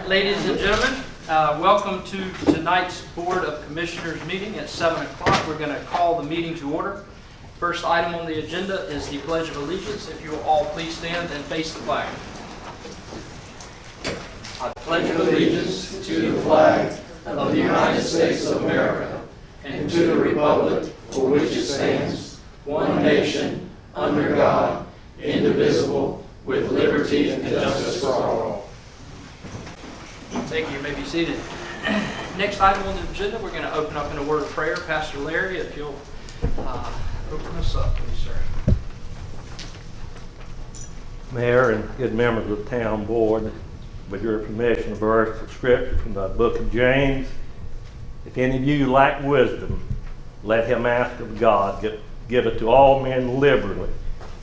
Ladies and gentlemen, welcome to tonight's Board of Commissioners meeting at 7 o'clock. We're going to call the meeting to order. First item on the agenda is the Pledge of Allegiance. If you will all please stand and face the flag. I pledge allegiance to the flag of the United States of America and to the republic for which it stands, one nation, under God, indivisible, with liberty and justice for all. Thank you. You may be seated. Next item on the agenda, we're going to open up in a word of prayer. Pastor Larry, if you'll open us up, please, sir. Mayor and good members of the town board, with your permission, a verse of scripture from the book of James. If any of you lack wisdom, let him ask of God, give it to all men liberally,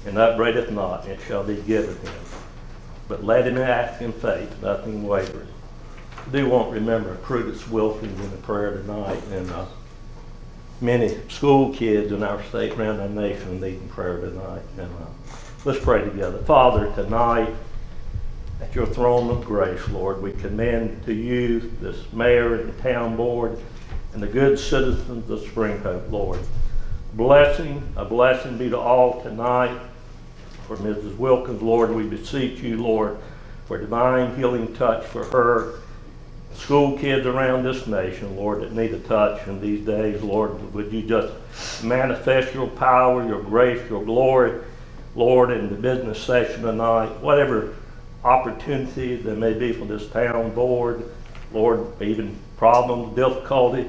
and upbraideth not, and it shall be given him. But let him ask in faith, nothing wavering. I do want to remember Prudence Wilkins in the prayer tonight, and many school kids in our state around our nation needing prayer tonight. And let's pray together. Father, tonight at your throne of grace, Lord, we commend to you this mayor and the town board and the good citizens of Spring Hope, Lord. A blessing be to all tonight. For Mrs. Wilkins, Lord, we beseech you, Lord, for divine healing touch for her. School kids around this nation, Lord, that need a touch in these days, Lord, would you just manifest your power, your grace, your glory, Lord, in the business session tonight, whatever opportunities there may be for this town board, Lord, even problems, difficulty,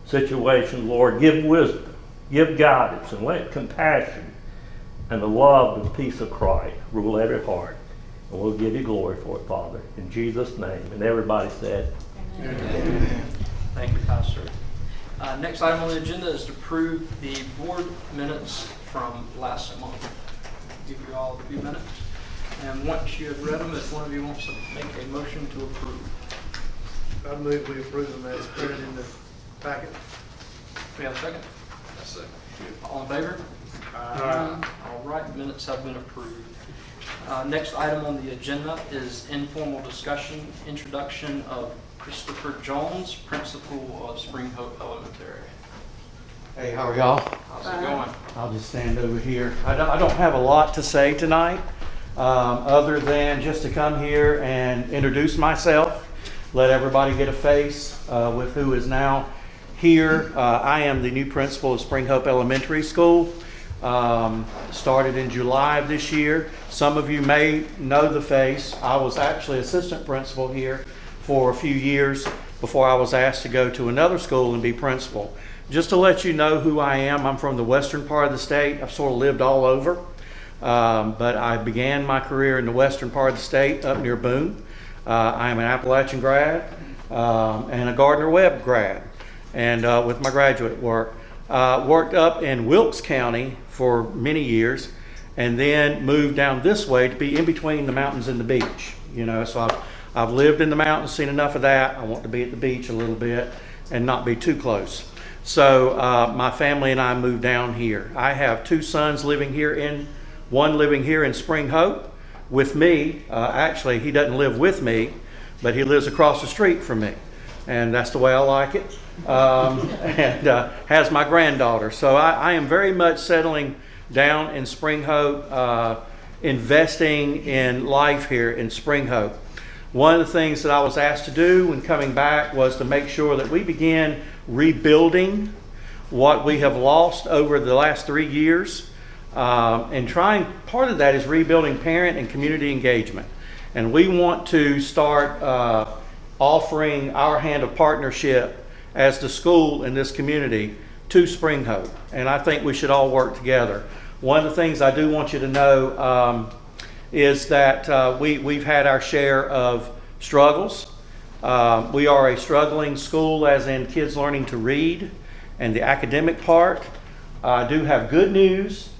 situations, Lord, give wisdom, give guidance, and let compassion and the love and peace of Christ rule every heart. And we'll give you glory for it, Father, in Jesus' name. And everybody said, Amen. Thank you, Pastor. Next item on the agenda is to approve the board minutes from last month. I'll give you all a few minutes. And once you have read them, if one of you wants to make a motion to approve. I move we approve them as printed in the packet. We have a second? Yes, sir. All in favor? All right, minutes have been approved. Next item on the agenda is informal discussion, introduction of Christopher Jones, principal of Spring Hope Elementary. Hey, how are y'all? How's it going? I'll just stand over here. I don't have a lot to say tonight, other than just to come here and introduce myself, let everybody get a face with who is now here. I am the new principal of Spring Hope Elementary School. Started in July of this year. Some of you may know the face. I was actually assistant principal here for a few years before I was asked to go to another school and be principal. Just to let you know who I am, I'm from the western part of the state. I've sort of lived all over, but I began my career in the western part of the state up near Boone. I am an Appalachian grad and a Gardner-Webb grad, and with my graduate work. Worked up in Wilkes County for many years, and then moved down this way to be in between the mountains and the beach. You know, so I've lived in the mountains, seen enough of that. I want to be at the beach a little bit and not be too close. So my family and I moved down here. I have two sons living here, one living here in Spring Hope with me. Actually, he doesn't live with me, but he lives across the street from me, and that's the way I like it. And has my granddaughter. So I am very much settling down in Spring Hope, investing in life here in Spring Hope. One of the things that I was asked to do when coming back was to make sure that we begin rebuilding what we have lost over the last 3 years, and part of that is rebuilding parent and community engagement. And we want to start offering our hand of partnership as the school in this community to Spring Hope. And I think we should all work together. One of the things I do want you to know is that we've had our share of struggles. We are a struggling school, as in kids learning to read and the academic part. I do have good news.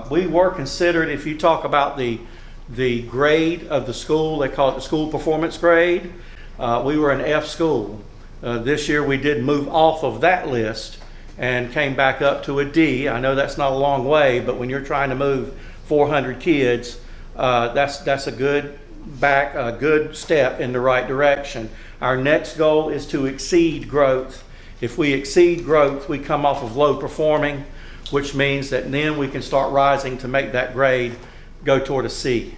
We were considered, if you talk about the grade of the school, they call it the school performance grade. We were an F school. This year we did move off of that list and came back up to a D. I know that's not a long way, but when you're trying to move 400 kids, that's a good back a good step in the right direction. Our next goal is to exceed growth. If we exceed growth, we come off of low performing, which means that then we can start rising to make that grade go toward a C.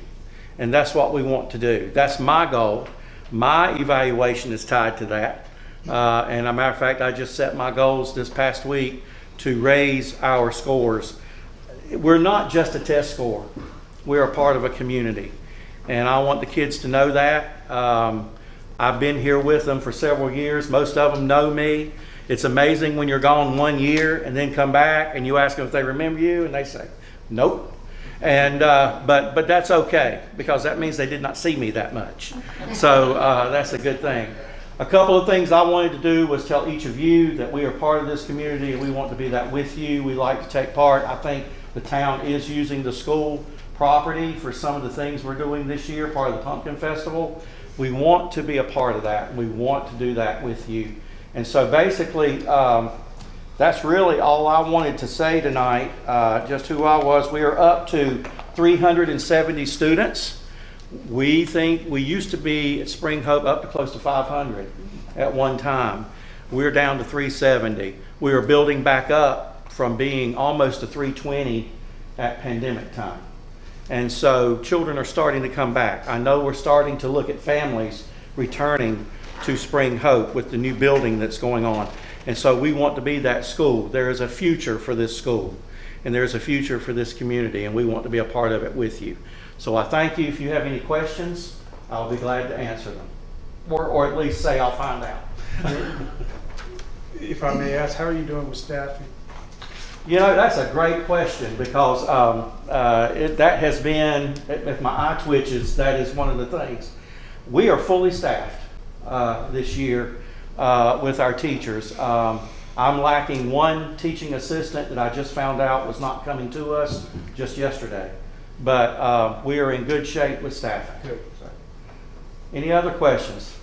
And that's what we want to do. That's my goal. My evaluation is tied to that. And as a matter of fact, I just set my goals this past week to raise our scores. We're not just a test score. We're a part of a community. And I want the kids to know that. I've been here with them for several years. Most of them know me. It's amazing when you're gone 1 year and then come back and you ask them if they remember you and they say, nope. And but that's okay, because that means they did not see me that much. So that's a good thing. A couple of things I wanted to do was tell each of you that we are part of this community and we want to be that with you. We like to take part. I think the town is using the school property for some of the things we're doing this year, part of the Pumpkin Festival. We want to be a part of that. We want to do that with you. And so basically, that's really all I wanted to say tonight, just who I was. We are up to 370 students. We think we used to be at Spring Hope up to close to 500 at one time. We're down to 370. We are building back up from being almost to 320 at pandemic time. And so children are starting to come back. I know we're starting to look at families returning to Spring Hope with the new building that's going on. And so we want to be that school. There is a future for this school, and there's a future for this community, and we want to be a part of it with you. So I thank you. If you have any questions, I'll be glad to answer them, or at least say I'll find out. If I may ask, how are you doing with staffing? You know, that's a great question, because that has been, if my eye twitches, that is one of the things. We are fully staffed this year with our teachers. I'm lacking one teaching assistant that I just found out was not coming to us just yesterday. But we are in good shape with staffing. Good. Any other questions?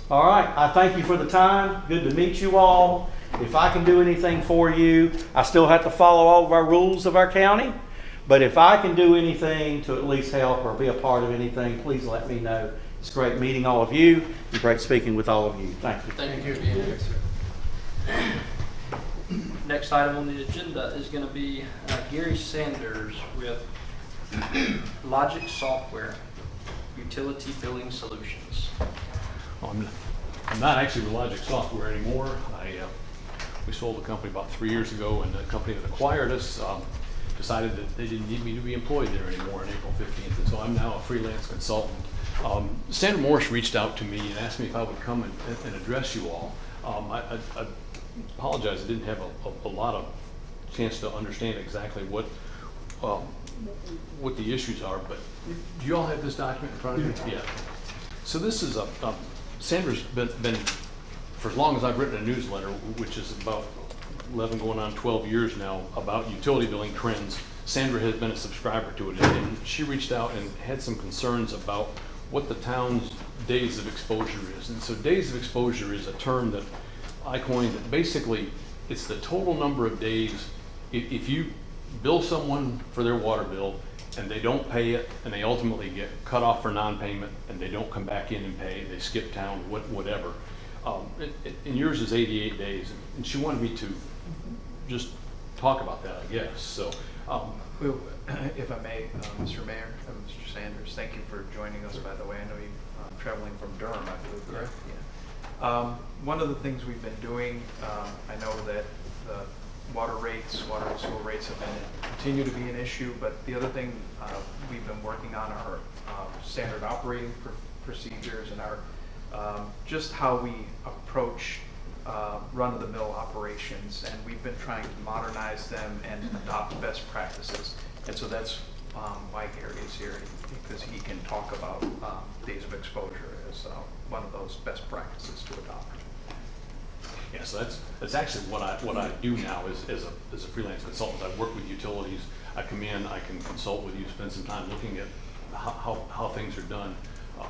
All right, I thank you for the time. Good to meet you all. If I can do anything for you, I still have to follow all of our rules of our county. But if I can do anything to at least help or be a part of anything, please let me know. It's great meeting all of you and great speaking with all of you. Thank you. Thank you for being here. Next item on the agenda is going to be Gary Sanders with Logic Software, Utility Billing Solutions. I'm not actually with Logic Software anymore. We sold the company about 3 years ago, and the company that acquired us decided that they didn't need me to be employed there anymore on April 15th, and so I'm now a freelance consultant. Sandra Morris reached out to me and asked me if I would come and address you all. I apologize, I didn't have a lot of chance to understand exactly what the issues are, but do you all have this document in front of you? Yeah. So this is Sandra's been for as long as I've written a newsletter, which is about 11 going on 12 years now, about utility billing trends. Sandra has been a subscriber to it, and she reached out and had some concerns about what the town's days of exposure is. And so days of exposure is a term that I coined. That basically, it's the total number of days. If you bill someone for their water bill and they don't pay it, and they ultimately get cut off for non-payment, and they don't come back in and pay, they skip town, whatever. And yours is 88 days, and she wanted me to just talk about that, I guess. So, Well, if I may, Mr. Mayor, Mr. Sanders, thank you for joining us, by the way. I know you're traveling from Durham, I believe, correct? Yeah. One of the things we've been doing, I know that the water and school rates continue to be an issue, but the other thing we've been working on are standard operating procedures and our just how we approach run-of-the-mill operations, and we've been trying to modernize them and adopt best practices. And so that's why Gary is here, because he can talk about days of exposure as one of those best practices to adopt. yeah, so that's actually what I do now as a freelance consultant. I work with utilities. I come in, I can consult with you, spend some time looking at how things are done,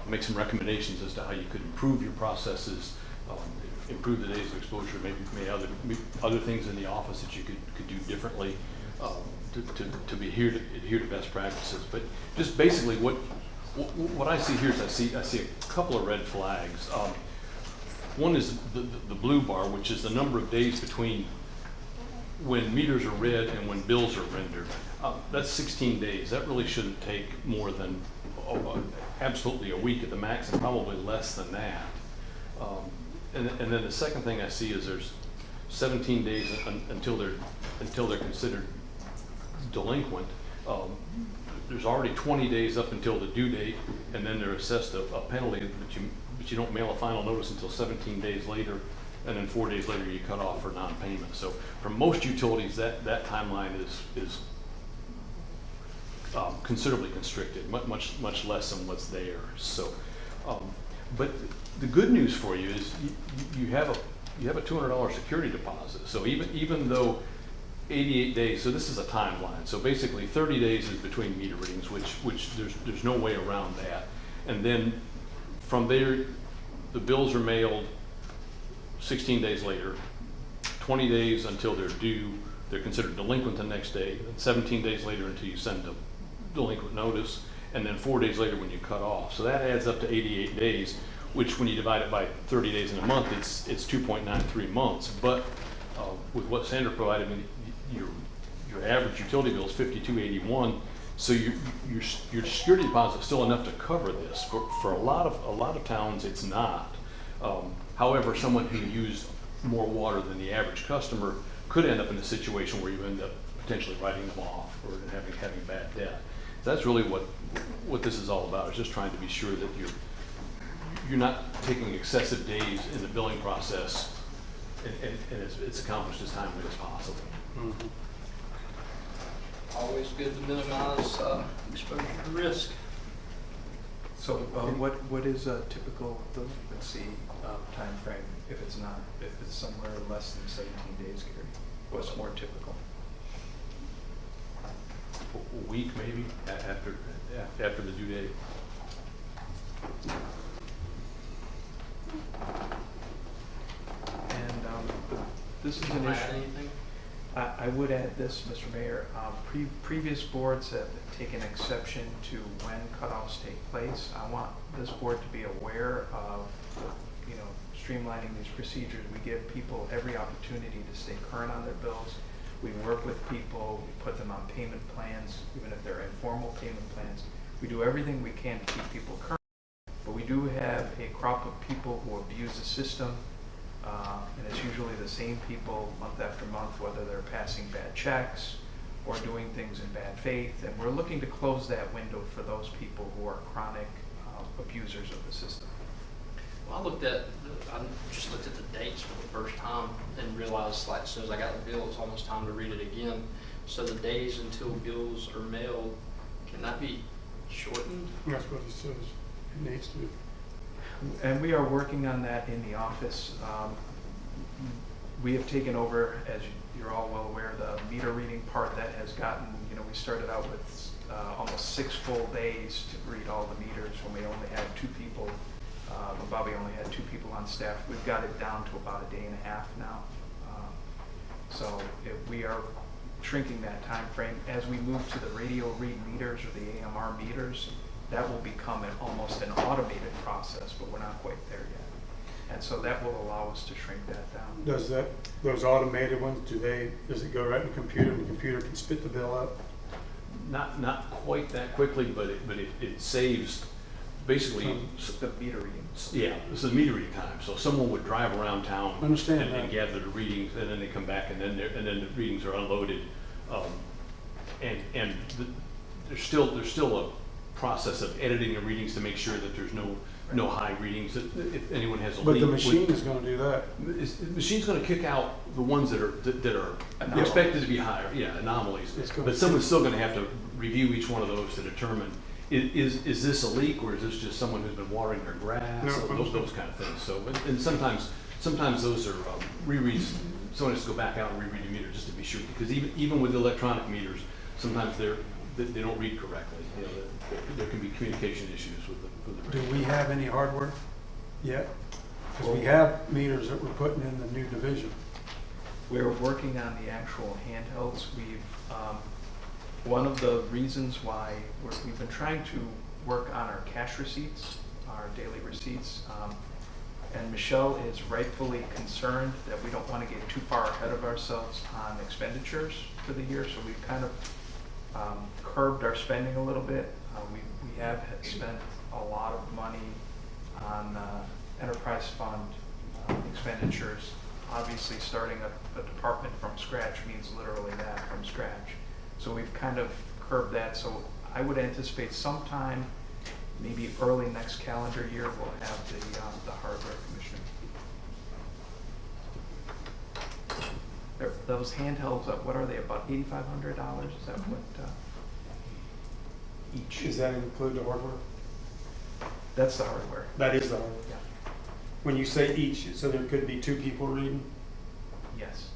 make some recommendations as to how you could improve your processes, improve the days of exposure, maybe other things in the office that you could do differently to be adhere to best practices. But just basically what I see here is I see a couple of red flags. One is the blue bar, which is the number of days between when meters are read and when bills are rendered. That's 16 days. That really shouldn't take more than absolutely a week at the max, and probably less than that. And then the second thing I see is there's 17 days until they're considered delinquent. There's already 20 days up until the due date, and then they're assessed a penalty, but you don't mail a final notice until 17 days later, and then 4 days later you cut off for non-payment. So for most utilities, that timeline is considerably constricted, much less than what's there. So, but the good news for you is you have a $200 security deposit. So even though 88 days, so this is a timeline. So basically 30 days is between meter readings, which there's no way around that. And then from there, the bills are mailed 16 days later, 20 days until they're due, they're considered delinquent the next day, and 17 days later until you send a delinquent notice, and then 4 days later when you cut off. So that adds up to 88 days, which when you divide it by 30 days in a month, it's 2.93 months. But with what Sandra provided me, your average utility bill is $52.81. So your security deposit is still enough to cover this. For a lot of towns, it's not. However, someone who used more water than the average customer could end up in a situation where you end up potentially writing them off or having bad debt. So that's really what this is all about. Is just trying to be sure that you're not taking excessive days in the billing process, and it's accomplished as timely as possible. Mm-hmm. Always good to minimize exposure to risk. So what is a typical delinquency time frame if it's somewhere less than 17 days, Gary? What's more typical? A week maybe after the due date. And this is an issue. I would add this, Mr. Mayor. Previous boards have taken exception to when cutoffs take place. I want this board to be aware of, streamlining these procedures. We give people every opportunity to stay current on their bills. We work with people. We put them on payment plans, even if they're informal payment plans. We do everything we can to keep people current. But we do have a crop of people who abuse the system. And it's usually the same people month after month, whether they're passing bad checks or doing things in bad faith. And we're looking to close that window for those people who are chronic abusers of the system. Well, I just looked at the dates for the first time and realized, like, as soon as I got the bill, it's almost time to read it again. So the days until bills are mailed, can that be shortened? That's what it says. It needs to be. And we are working on that in the office. We have taken over, as you're all well aware, the meter reading part that has gotten, we started out with almost 6 full days to read all the meters when we only had 2 people. When Bobby only had 2 people on staff. We've got it down to about a day and a half now. So we are shrinking that time frame. As we move to the radio read meters or the AMR meters, that will become almost an automated process, but we're not quite there yet. And so that will allow us to shrink that down. Does those automated ones, does it go right in the computer and the computer can spit the bill out? Not quite that quickly, but it saves basically The meter readings. Yeah, this is meter reading time. So someone would drive around town and gather the readings, and then they come back, and then the readings are unloaded. There's still a process of editing the readings to make sure that there's no high readings. If anyone has a leak, But the machine is going to do that. the machine's going to kick out the ones that are expected to be higher, anomalies. But someone's still going to have to review each one of those to determine is this a leak, or is this just someone who's been watering their grass? No. Those kind of things. So, and sometimes those are rereads. Someone has to go back out and reread the meter just to be sure, because even with electronic meters, sometimes they don't read correctly. There can be communication issues with the Do we have any hardware yet? Because we have meters that we're putting in the new division. We're working on the actual handhelds. One of the reasons why we've been trying to work on our cash receipts, our daily receipts, and Michelle is rightfully concerned that we don't want to get too far ahead of ourselves on expenditures for the year, so we've kind of curbed our spending a little bit. We have spent a lot of money on enterprise fund expenditures. Obviously, starting a department from scratch means literally that, from scratch. So we've kind of curbed that. So I would anticipate sometime, maybe early next calendar year, we'll have the hardware commission. Those handhelds, what are they, about $8,500? Is that what each? Does that include the hardware? That's the hardware. That is the hardware. Yeah. When you say each, so there could be 2 people reading Yes.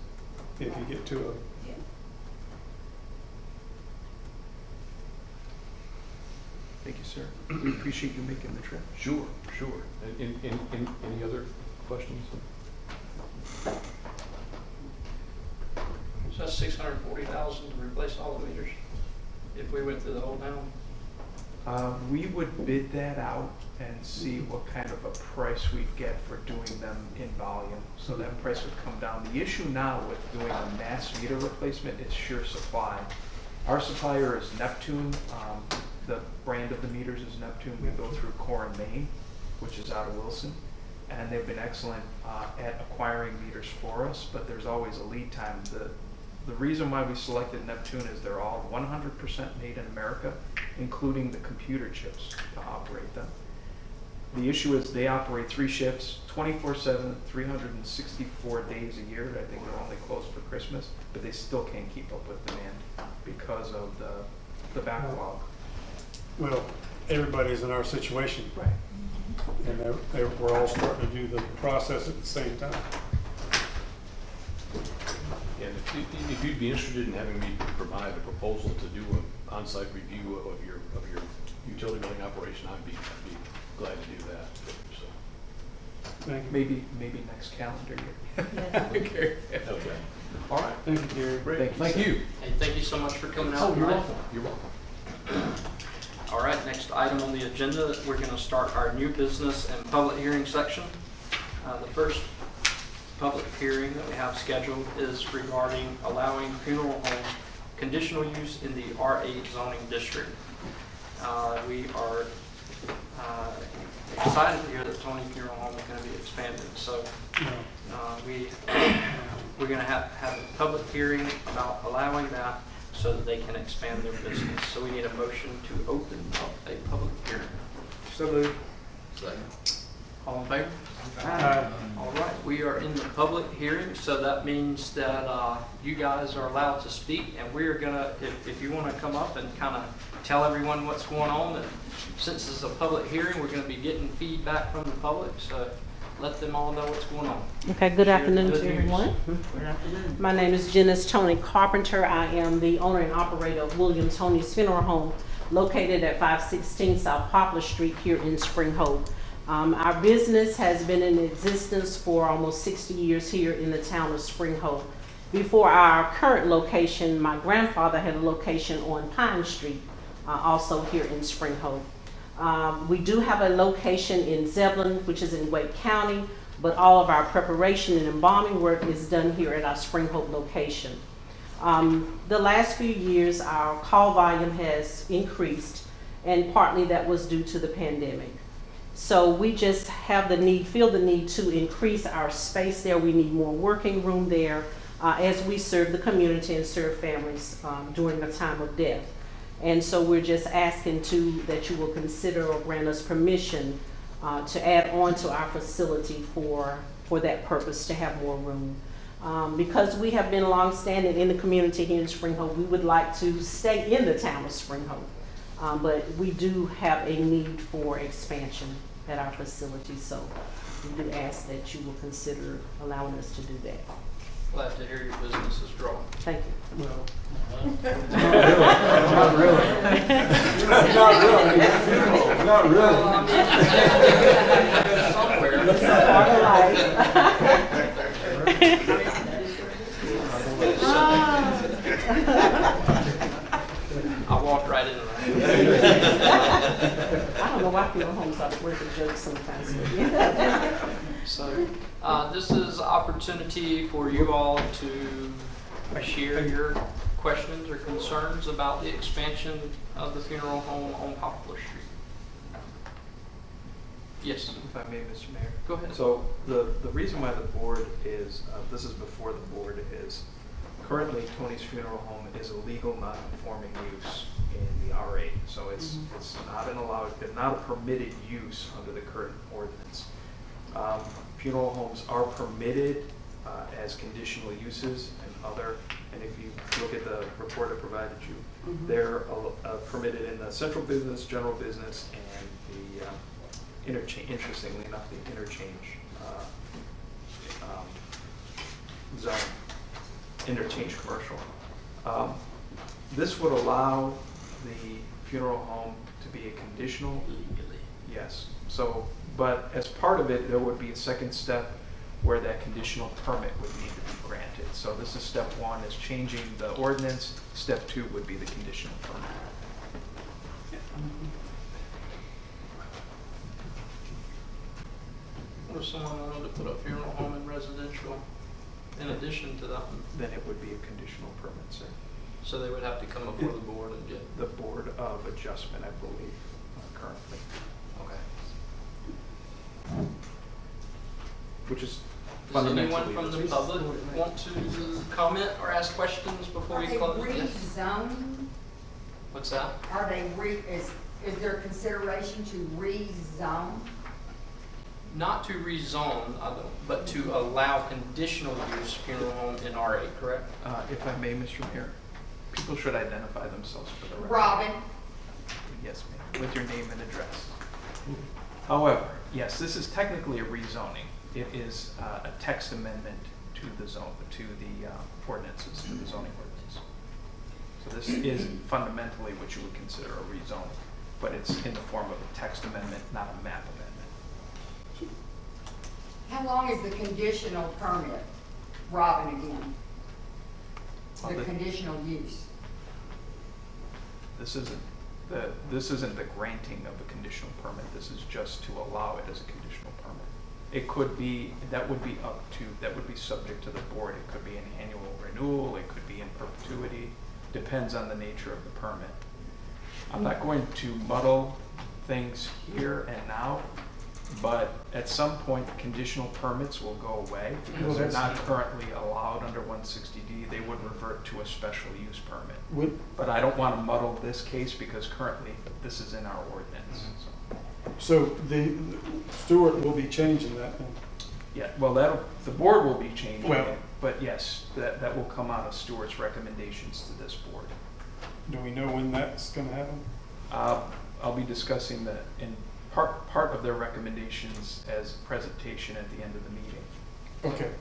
if you get 2 of them. Thank you, sir. We appreciate you making the trip. Sure, sure. Any other questions? So that's $640,000 to replace all the meters if we went through the whole town? We would bid that out and see what kind of a price we'd get for doing them in volume. So that price would come down. The issue now with doing a mass meter replacement is sheer supply. Our supplier is Neptune. The brand of the meters is Neptune. We go through Core and Maine, which is out of Wilson. And they've been excellent at acquiring meters for us, but there's always a lead time. The reason why we selected Neptune is they're all 100% made in America, including the computer chips to operate them. The issue is they operate 3 shifts, 24/7, 364 days a year. I think they're only closed for Christmas, but they still can't keep up with demand because of the backlog. Well, everybody's in our situation, Right. and we're all starting to do the process at the same time. And if you'd be interested in having me provide a proposal to do an on-site review of your utility billing operation, I'd be glad to do that. So. Thank you. Maybe next calendar year. Okay. All right. Thank you, Gary. Great. Thank you. Hey, thank you so much for coming out Oh, you're tonight. welcome. You're welcome. All right, next item on the agenda, we're going to start our new business and public hearing section. The first public hearing that we have scheduled is regarding allowing funeral home conditional use in the R8 zoning district. We are excited to hear that Tony Funeral Home is going to be expanded. So we're going to have a public hearing about allowing that so that they can expand their business. So we need a motion to open up a public hearing. So moved. All in favor? Aye. All right, we are in the public hearing, so that means that you guys are allowed to speak, and we're gonna, if you want to come up and kind of tell everyone what's going on, and since this is a public hearing, we're going to be getting feedback from the public, so let them all know what's going on. Okay, good Share afternoon the to good everyone. news. Good afternoon. My name is Janice Tony Carpenter. I am the owner and operator of William Tony's Funeral Home, located at 516 South Poplar Street here in Spring Hope. Our business has been in existence for almost 60 years here in the town of Spring Hope. Before our current location, my grandfather had a location on Pine Street, also here in Spring Hope. We do have a location in Zebulon, which is in Wake County, but all of our preparation and embalming work is done here at our Spring Hope location. The last few years, our call volume has increased, and partly that was due to the pandemic. So we just have feel the need to increase our space there. We need more working room there as we serve the community and serve families during a time of death. And so we're just asking that you will consider or grant us permission to add on to our facility for that purpose, to have more room. Because we have been long-standing in the community here in Spring Hope, we would like to stay in the town of Spring Hope. But we do have a need for expansion at our facility, so we do ask that you will consider allowing us to do that. Glad to hear your business is growing. Thank you. Well, Not really. not really. Well, I mean, somewhere. It's a part of life. funeral homes are the worth of jokes sometimes. But yeah. So, this is opportunity for you all to share your questions or concerns about the expansion of the funeral home on Poplar Street. Yes. If I may, Mr. Mayor. Go ahead. So the reason why the board is, this is before the board is, currently Tony's Funeral Home is a legal non-conforming use in the R8. So it's not not a permitted use under the current ordinance. Funeral homes are permitted as conditional uses and if you look at the report I provided you, they're permitted in the central business, general business, and the interchange, interestingly enough, the interchange zone, interchange commercial. This would allow the funeral home to be a conditional. Legally. Yes. So, but as part of it, there would be a second step where that conditional permit would need to be granted. So this is step one, is changing the ordinance. Step two would be the conditional permit. What if someone wanted to put a funeral home in residential in addition to that one? Then it would be a conditional permit, sir. So they would have to come before the board and get. The Board of Adjustment, I believe, currently. Okay. Which is Does anyone fundamentally. from the public want to comment or ask questions before we close? Are they Yes. rezoned? What's that? Are they is there consideration to rezone? Not to rezone, but to allow conditional use funeral home in R8, correct? If I may, Mr. Mayor, people should identify themselves for the record. Robin? Yes, ma'am, with your name and address. However, yes, this is technically a rezoning. It is a text amendment to the zone, to the ordinances, to the zoning ordinance. So this is fundamentally what you would consider a rezoning, but it's in the form of a text amendment, not a map amendment. How long is the conditional permit? Robin again. The conditional use. This isn't the granting of a conditional permit. This is just to allow it as a conditional permit. It could be, that would be subject to the board. It could be an annual renewal. It could be in perpetuity. Depends on the nature of the permit. I'm not going to muddle things here and now, but at some point, conditional permits will go away because they're not currently allowed under 160D. They would revert to a special use permit. But I don't want to muddle this case because currently this is in our ordinance. So the Stewart will be changing that then? Yeah, well, the board will be changing Well- it, but yes, that will come out of Stewart's recommendations to this board. Do we know when that's gonna happen? I'll be discussing that in part of their recommendations as presentation at the end of the meeting. Okay.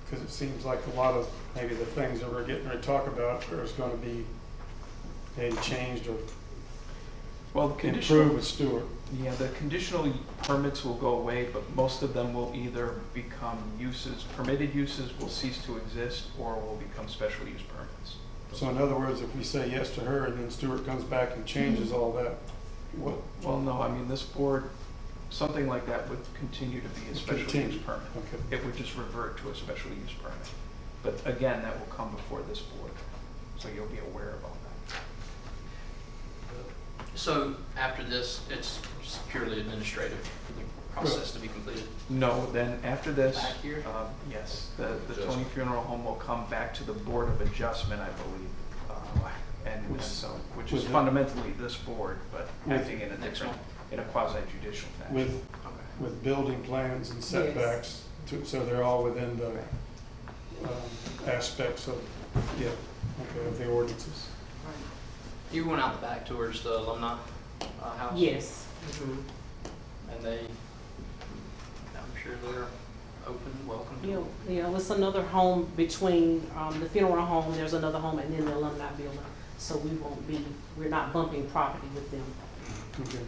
Because it seems like a lot of maybe the things that we're getting ready to talk about is gonna be maybe changed or Well, the conditional, improved with Stewart. yeah, the conditional permits will go away, but most of them will either become uses, permitted uses will cease to exist, or will become special use permits. So in other words, if we say yes to her and then Stewart comes back and changes all that, what? Well, no, I mean, this board, something like that would continue to be a special use Continue. permit. Okay. It would just revert to a special use permit. But again, that will come before this board, so you'll be aware of all that. So after this, it's just purely administrative for the process to be completed? No, then after this, Back here? yes, the Tony Funeral Home will come back to the Board of Adjustment, I believe. And so, which is With- fundamentally this board, but With- acting in a different, in a quasi-judicial fashion. With building plans and setbacks, so they're all within the aspects of, of the ordinances. You went out the back towards the alumni house? Yes. And they, I'm sure they're open, welcome to. It's another home between the funeral home, there's another home, and then the alumni building. So we're not bumping property with them. Okay.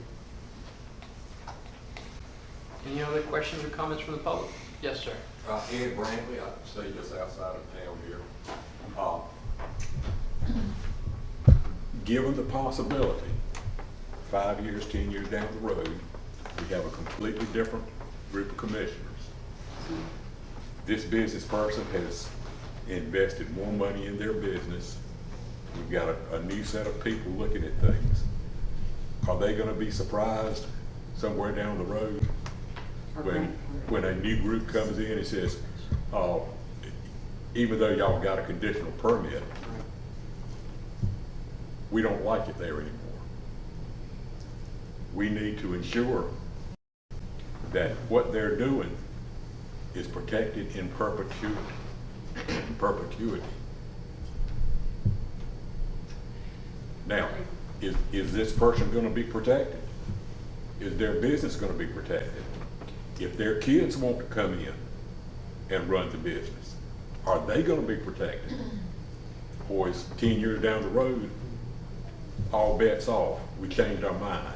Any other questions or comments from the public? Yes, sir. Ed Brantley, I stay just outside of town here. Given the possibility 5 years, 10 years down the road, we have a completely different group of commissioners. This business person has invested more money in their business. We've got a new set of people looking at things. Are they gonna be surprised somewhere down the road when a new group comes in and says, even though y'all got a conditional permit, we don't like it there anymore? We need to ensure that what they're doing is protected in perpetuity. Now, is this person gonna be protected? Is their business gonna be protected? If their kids want to come in and run the business, are they gonna be protected? Or is 10 years down the road, all bets off, we changed our mind?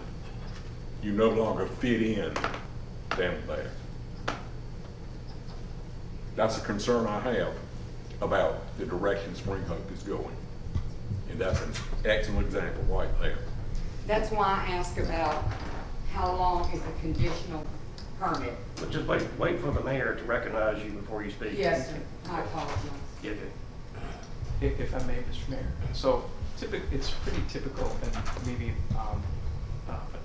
You no longer fit in down there. That's a concern I have about the direction Spring Hope is going. And that's an excellent example right there. That's why I asked about how long is the conditional permit? But just wait for the mayor to recognize you before you speak. Yes, sir. I apologize. Yeah, If I may, Mr. Mayor. So it's pretty typical, and maybe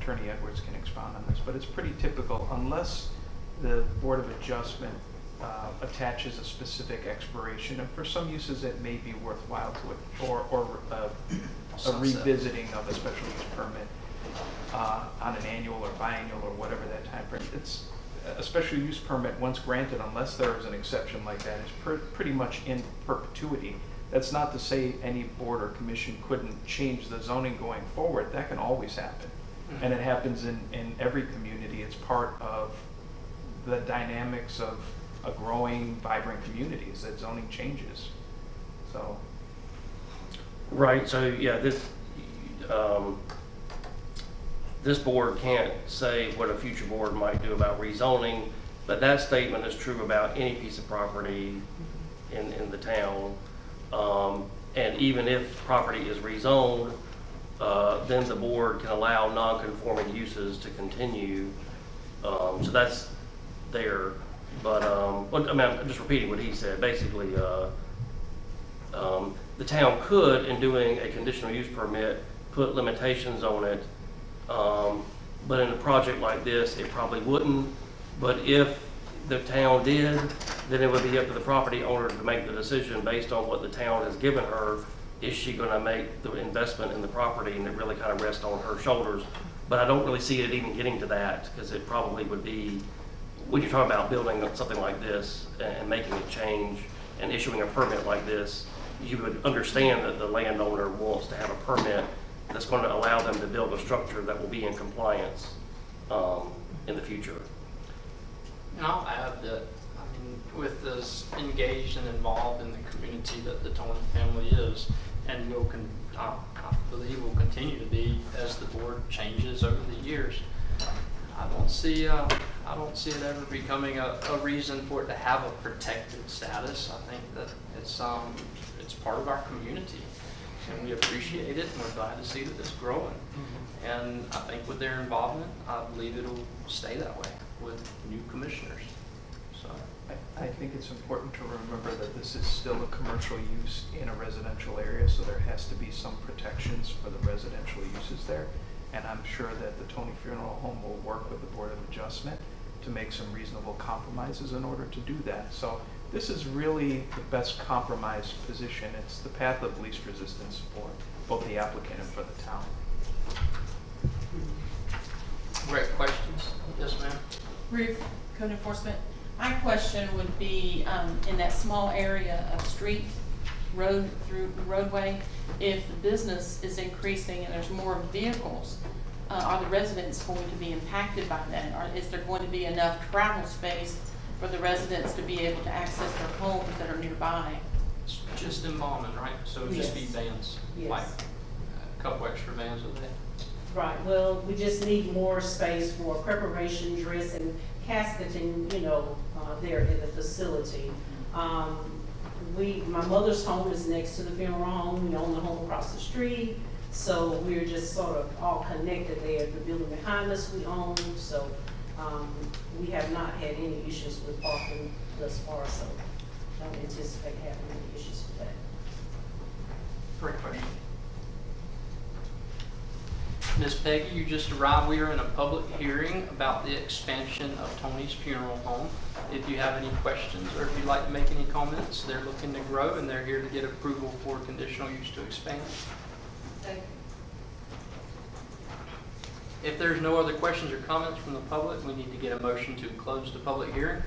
Attorney Edwards can expound on this, but it's pretty typical unless the Board of Adjustment attaches a specific expiration, and for some uses it may be worthwhile to, or a revisiting of a special use permit on an annual or biannual or whatever that time frame. It's a special use permit once granted, unless there is an exception like that, is pretty much in perpetuity. That's not to say any board or commission couldn't change the zoning going forward. That can always happen. And it happens in every community. It's part of the dynamics of a growing, vibrant communities that zoning changes. So. right. So yeah, this board can't say what a future board might do about rezoning, but that statement is true about any piece of property in the town. And even if property is rezoned, then the board can allow non-conforming uses to continue. So that's there. But I mean, I'm just repeating what he said. Basically, the town could, in doing a conditional use permit, put limitations on it. But in a project like this, it probably wouldn't. But if the town did, then it would be up to the property owner to make the decision based on what the town has given her. Is she going to make the investment in the property, and it really kind of rests on her shoulders. But I don't really see it even getting to that, because it probably would be, when you're talking about building something like this and making a change and issuing a permit like this, you would understand that the landowner wants to have a permit that's going to allow them to build a structure that will be in compliance in the future. And I'll add that, I mean, with as engaged and involved in the community that the Tony family is, and I believe will continue to be as the board changes over the years, I don't see it ever becoming a reason for it to have a protected status. I think that it's part of our community, and we appreciate it, and we're glad to see that it's growing. And I think with their involvement, I believe it'll stay that way with new commissioners. So I think it's important to remember that this is still a commercial use in a residential area, so there has to be some protections for the residential uses there. And I'm sure that the Tony Funeral Home will work with the Board of Adjustment to make some reasonable compromises in order to do that. So this is really the best compromise position. It's the path of least resistance for both the applicant and for the town. great questions. Yes, ma'am. Ruth, code enforcement. My question would be, in that small area of street, roadway, if the business is increasing and there's more vehicles, are the residents going to be impacted by that? Or is there going to be enough travel space for the residents to be able to access their homes that are nearby? It's just embalming, right? So it'd just be Yes. vans, Yes. like a couple extra vans with that. Right, well, we just need more space for preparation, dressing, casketing, there in the facility. My mother's home is next to the funeral home. We own the home across the street. So we're just sort of all connected there. The building behind us we own, so we have not had any issues with parking thus far, so don't anticipate having any issues with that. Great question. Ms. Peggy, you just arrived. We are in a public hearing about the expansion of Tony's Funeral Home. If you have any questions or if you'd like to make any comments, they're looking to grow and they're here to get approval for conditional use to expand. Thank you. If there's no other questions or comments from the public, we need to get a motion to close the public hearing.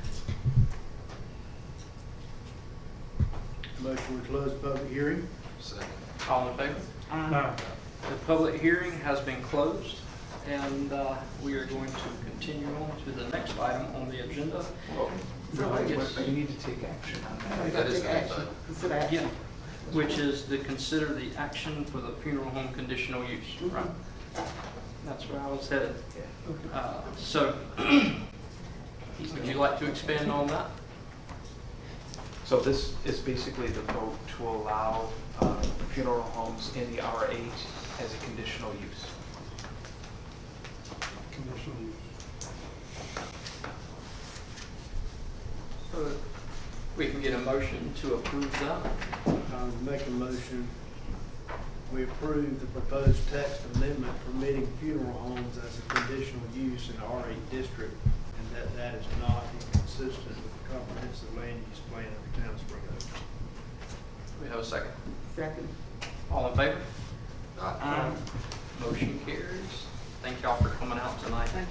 Motion to close the public hearing. All in favor? The public hearing has been closed, and we are going to continue on to the next item on the agenda. You need to take action on that. Yeah, which is to consider the action for the funeral home conditional use. Right. That's where I was headed. So, would you like to expand on that? So this is basically the vote to allow funeral homes in the R8 as a conditional use. Conditional use. So we can get a motion to approve that. Make a motion, we approve the proposed text amendment permitting funeral homes as a conditional use in the R8 district, and that is not inconsistent with the comprehensive land use plan of the town of Spring Oak. We have a second. Second. All in favor? Motion carries. Thank y'all for coming out tonight. Thank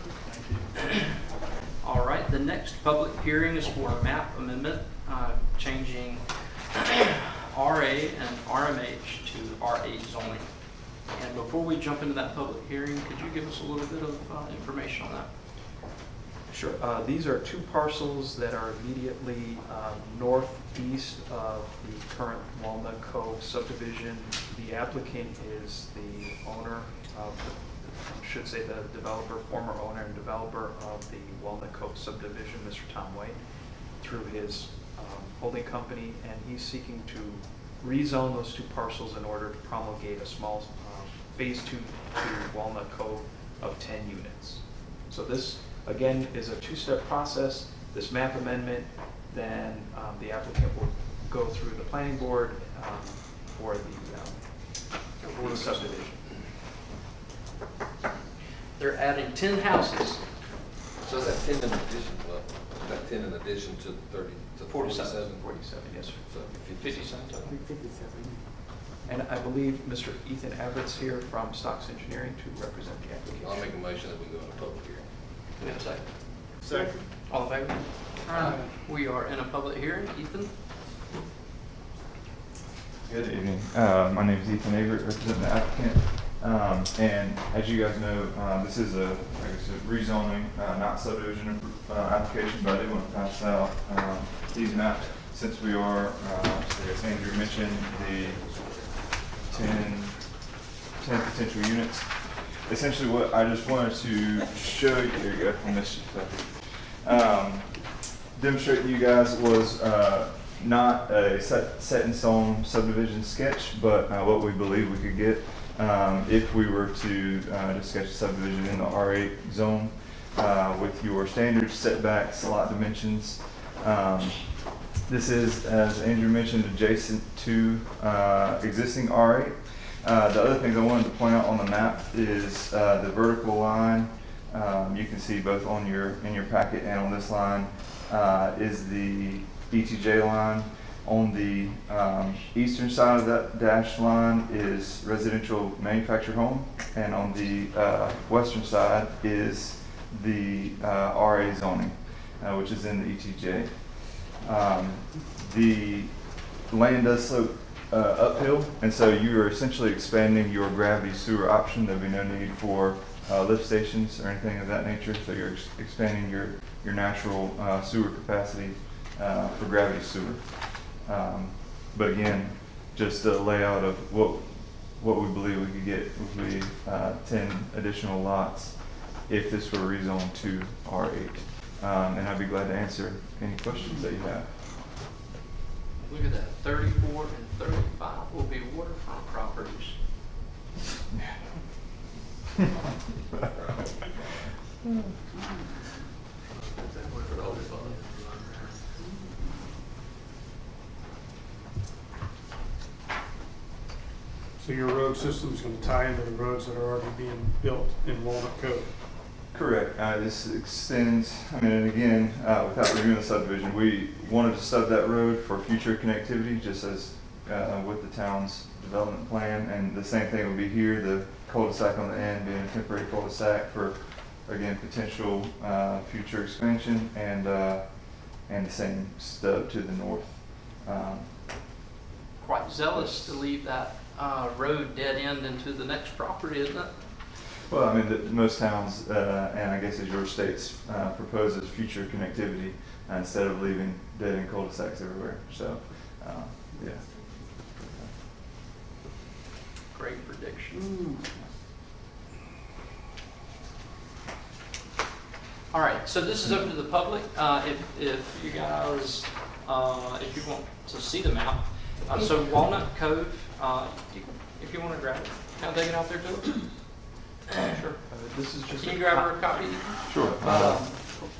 you. All right, the next public hearing is for a map amendment, changing RA and RMH to R8 zoning. And before we jump into that public hearing, could you give us a little bit of information on that? Sure. These are two parcels that are immediately northeast of the current Walnut Cove subdivision. The applicant is the owner of, I should say the developer, former owner and developer of the Walnut Cove subdivision, Mr. Tom White, through his holding company, and he's seeking to rezone those two parcels in order to promulgate a small phase 2 to Walnut Cove of 10 units. So this, again, is a two-step process. This map amendment, then the applicant will go through the planning board for the subdivision. They're adding 10 houses. So is that 10 in addition, well, is that 10 in addition to 30, to 47? 47, yes, sir. So 57 total. And I believe Mr. Ethan Everett's here from Stocks Engineering to represent the application. I'll make a motion that we go into public hearing. Do we have a second? Second. All in favor? We are in a public hearing. Ethan? Good evening. My name is Ethan Averitt, representing the applicant. And as you guys know, this is a rezoning, not subdivision application, but I do want to pass out these maps since we are, as Andrew mentioned, the 10 potential units. Essentially what I just wanted to show you, here you go, on this, demonstrate to you guys was not a set in stone subdivision sketch, but what we believe we could get if we were to just sketch a subdivision in the R8 zone with your standard setbacks, lot dimensions. This is, as Andrew mentioned, adjacent to existing R8. The other things I wanted to point out on the map is the vertical line. You can see both on in your packet and on this line is the ETJ line. On the eastern side of that dashed line is residential manufactured home, and on the western side is the RA zoning, which is in the ETJ. The land does slope uphill, and so you are essentially expanding your gravity sewer option. There'll be no need for lift stations or anything of that nature, so you're expanding your natural sewer capacity for gravity sewer. But again, just a layout of what we believe we could get would be 10 additional lots if this were rezoned to R8. And I'd be glad to answer any questions that you have. Look at that, 34 and 35 will be waterfront properties. So your road system's gonna tie into the roads that are already being built in Walnut Cove? Correct. This extends, I mean, and again, without reviewing the subdivision, we wanted to stub that road for future connectivity, just as with the town's development plan. And the same thing would be here, the cul-de-sac on the end being a temporary cul-de-sac for, again, potential future expansion, and the same stub to the north. Quite zealous to leave that road dead end into the next property, isn't it? Well, I mean, most towns, and I guess as your states, proposes future connectivity instead of leaving dead-end cul-de-sacs everywhere. So, yeah. Great prediction. All right, so this is open to the public. If you guys, if you want to see the map, so Walnut Cove, if you want to grab it, can I take it out there too? Sure. This is just Can you grab her a copy? Sure.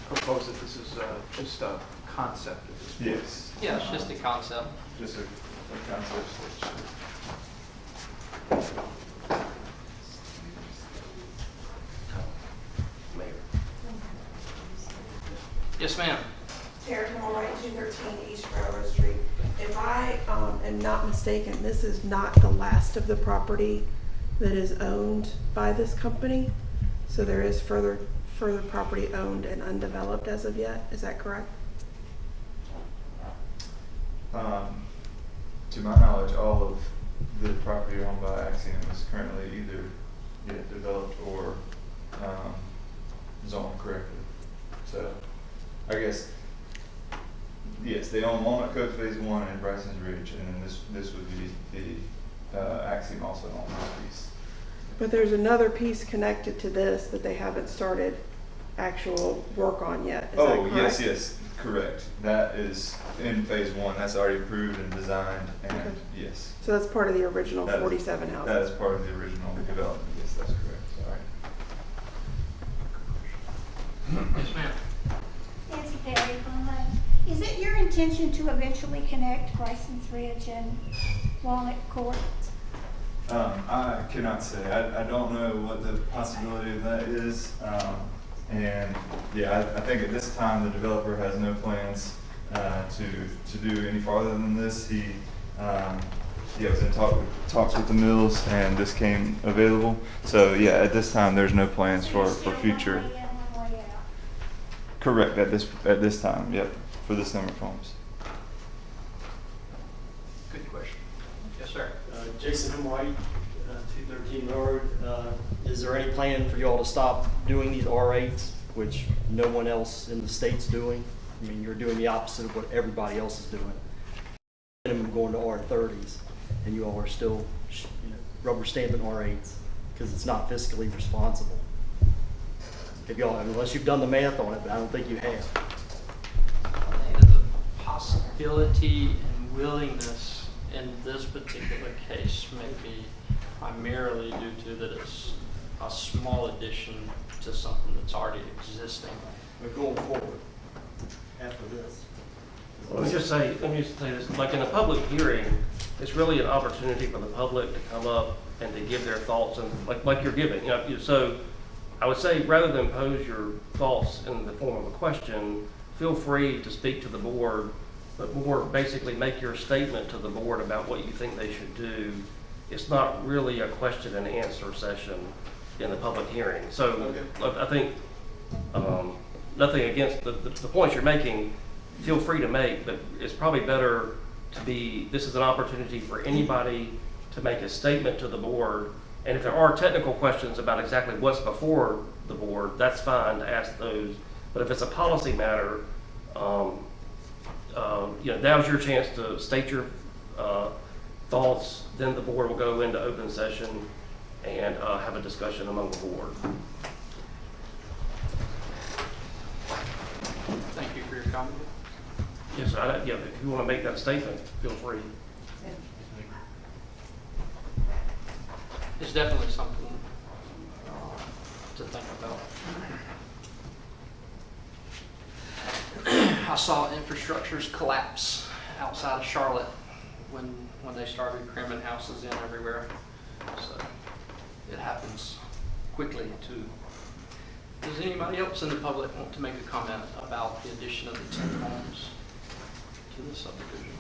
propose that this is just a concept. Yes. Yeah, it's just a concept. Just a concept. Mayor. Yes, ma'am. Terry Morright, 213 East Railroad Street. If I am not mistaken, this is not the last of the property that is owned by this company. So there is further property owned and undeveloped as of yet. Is that correct? To my knowledge, all of the property owned by Axiom is currently either yet developed or zoned correctly. So, I guess, yes, they own Walnut Cove Phase 1 and Bryson's Ridge, and then this would be the Axiom also owns this piece. But there's another piece connected to this that they haven't started actual work on yet. Is that correct? Yes, correct. That is in Phase 1. That's already approved and designed, and Okay. yes. So that's part of the original That is- 47 houses? That is part of the original development. Yes, that's correct. Sorry. Yes, ma'am. Nancy Perry, is it your intention to eventually connect Bryson's Ridge and Walnut Court? I cannot say. I don't know what the possibility of that is. And yeah, I think at this time the developer has no plans to do any farther than this. He was in talks with the mills, and this came available. So yeah, at this time there's no plans for future. One way in, one way out. Correct, at this time, yep, for this number of homes. Good question. Yes, sir. Jason M. White, 213 Road. Is there any plan for y'all to stop doing these R8s, which no one else in the state's doing? I mean, you're doing the opposite of what everybody else is doing. And going to R30s, and you all are still, rubber stamping R8s because it's not fiscally responsible. If y'all, unless you've done the math on it, but I don't think you have. The possibility and willingness in this particular case may be primarily due to that it's a small addition to something that's already existing. But going forward, after this. Let me just say this, like in a public hearing, it's really an opportunity for the public to come up and to give their thoughts, and like you're giving, so I would say rather than pose your thoughts in the form of a question, feel free to speak to the board, but more basically make your statement to the board about what you think they should do. It's not really a question and answer session in the public hearing. So I think nothing against the points you're making, feel free to make, but it's probably better to be, this is an opportunity for anybody to make a statement to the board. And if there are technical questions about exactly what's before the board, that's fine to ask those. But if it's a policy matter, now's your chance to state your thoughts. Then the board will go into open session and have a discussion among the board. Thank you for your comment. Yes, sir. If you want to make that statement, feel free. It's definitely something to think about. I saw infrastructures collapse outside of Charlotte when they started cramming houses in everywhere. So it happens quickly too. Does anybody else in the public want to make a comment about the addition of the 10 homes to the subdivision?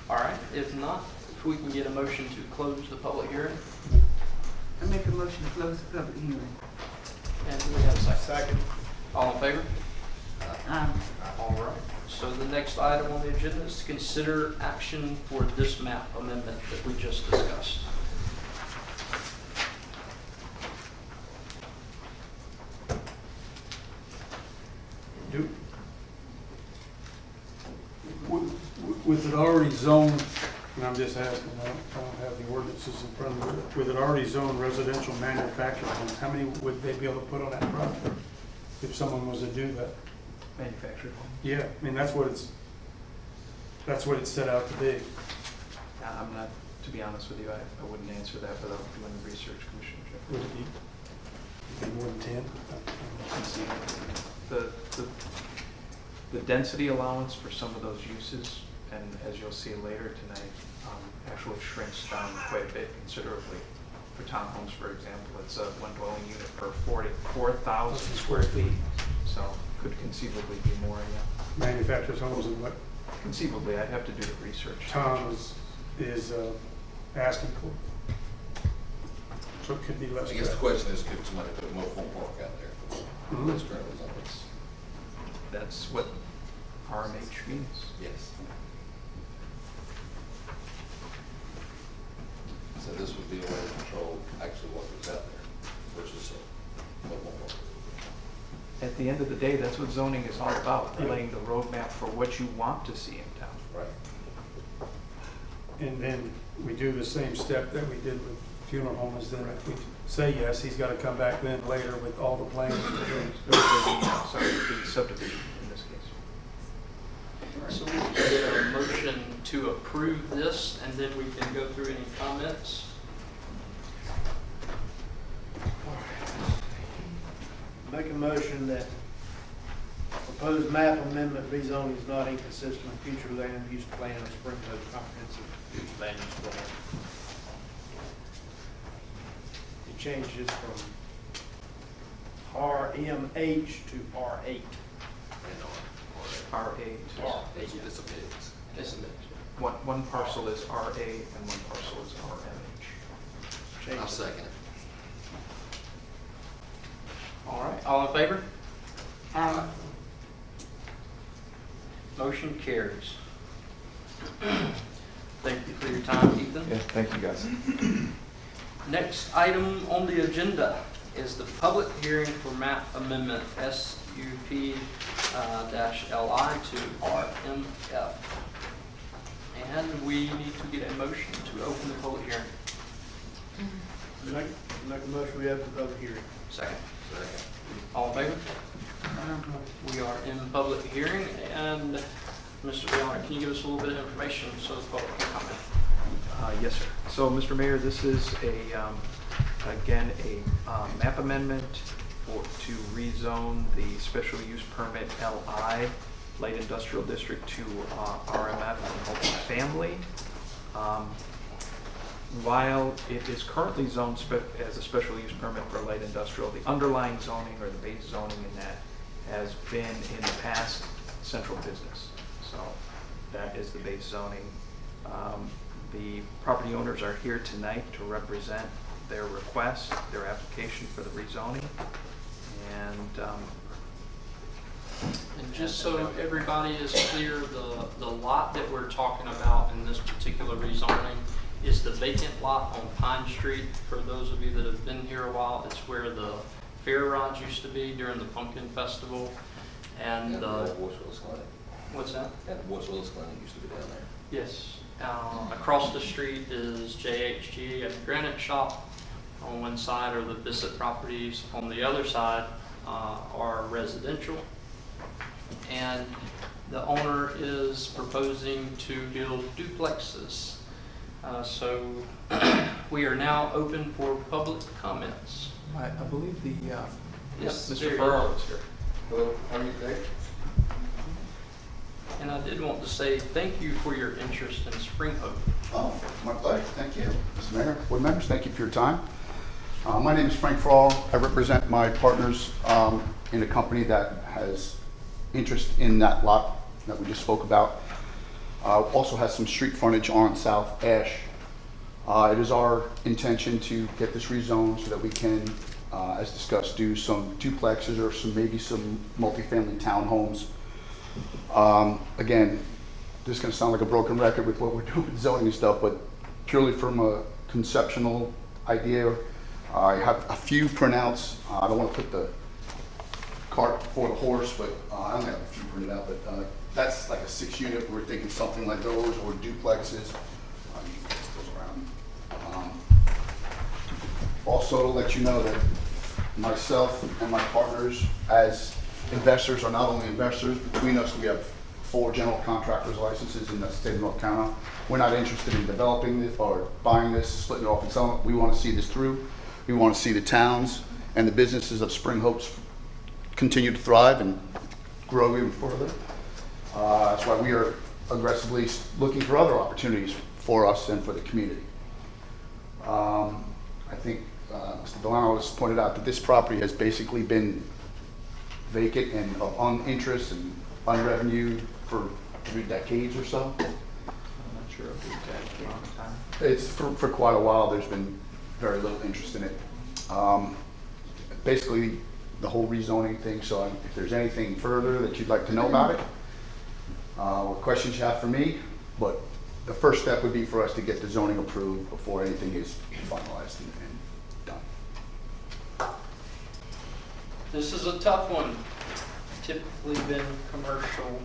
All right, if not, if we can get a motion to close the public hearing. I make a motion to close the public hearing. And do we have a second? Second. All in favor? Aye. All right. So the next item on the agenda is to consider action for this map amendment that we just discussed. With it already zoned, and I'm just asking, I don't have the ordinances in front of me, with it already zoned residential manufacturing homes, how many would they be able to put on that property if someone was to do that? Manufactured home. Yeah, I mean, that's what it's set out to be. I'm not, to be honest with you, I wouldn't answer that without doing the research, Commissioner Jeffrey. Would it be more than 10? The density allowance for some of those uses, and as you'll see later tonight, actually shrinks down quite a bit considerably. For townhomes, for example, it's one dwelling unit per 44,000 square feet, so could conceivably be more, yeah. Manufacturers' homes and what Conceivably, I'd have to do the research. Tom is asking for. So it could be less. I guess the question is, could somebody put a mobile home park out there? Mhm. That's currently zoned. That's what RMH means. Yes. So this would be a way to control actually what was out there versus a mobile home park. At the end of the day, that's what zoning is all about, laying the roadmap for what you want to see in town. Right. And then we do the same step that we did with funeral homes, then if we say yes, he's got to come back then later with all the plans. Sorry, the subdivision in this case. So we can get a motion to approve this, and then we can go through any comments. Make a motion that proposed map amendment rezoning is not inconsistent with future land use plan of Spring Grove Comprehensive Land Use Plan. It changes from RMH to R8. RA to one parcel is RA and one parcel is RMH. I'll second it. All right, all in favor? Aye. Motion carries. Thank you for your time, Ethan. Yeah, thank you guys. Next item on the agenda is the public hearing for map amendment SUP-LI to RMF. And we need to get a motion to open the public hearing. Make a motion we open the public hearing. Second. All in favor? We are in public hearing, and Mr. Ballard, can you give us a little bit of information so the public can comment? Yes, sir. So, Mr. Mayor, this is again a map amendment to rezone the special use permit LI, Light Industrial District, to RMF and multifamily. While it is currently zoned as a special use permit for light industrial, the underlying zoning or the base zoning in that has been in the past central business. So that is the base zoning. The property owners are here tonight to represent their request, their application for the rezoning. And just so everybody is clear, the lot that we're talking about in this particular rezoning is the vacant lot on Pine Street. For those of you that have been here a while, it's where the fair rides used to be during the Pumpkin Festival. And what's that? And Woods Willis Clinic used to be down there. Yes. Across the street is JHG and Granite Shop. On one side are the Bissett properties. On the other side are residential. And the owner is proposing to build duplexes So we are now open for public comments. I believe the, Yes, Mr. there you Farrar go. is here. Hello, how are you today? And I did want to say thank you for your interest in Spring Hope. Oh, my pleasure. Thank you. Mr. Mayor, board members, thank you for your time. My name is Frank Farrar. I represent my partners in a company that has interest in that lot that we just spoke about. Also has some street frontage on South Ash. It is our intention to get this rezoned so that we can, as discussed, do some duplexes or maybe some multifamily townhomes. Again, this is going to sound like a broken record with what we're doing with zoning and stuff, but purely from a conceptual idea, I have a few printouts. I don't want to put the cart before the horse, but I only have a few printed out, but that's like a 6-unit. We're thinking something like those or duplexes. You can pass those around. Also to let you know that myself and my partners as investors are not only investors. Between us, we have 4 general contractors licenses in the state of North Carolina. We're not interested in developing this or buying this, splitting it off and selling it. We want to see this through. We want to see the towns and the businesses of Spring Hope continue to thrive and grow even further. That's why we are aggressively looking for other opportunities for us and for the community. I think Mr. Delano has pointed out that this property has basically been vacant and of uninterest and unrevenue for 3 decades or so. I'm not sure if it's a long time. It's for quite a while. There's been very little interest in it. Basically, the whole rezoning thing. So if there's anything further that you'd like to know about it, what questions you have for me, but the first step would be for us to get the zoning approved before anything is finalized and done. This is a tough one. Typically been commercial.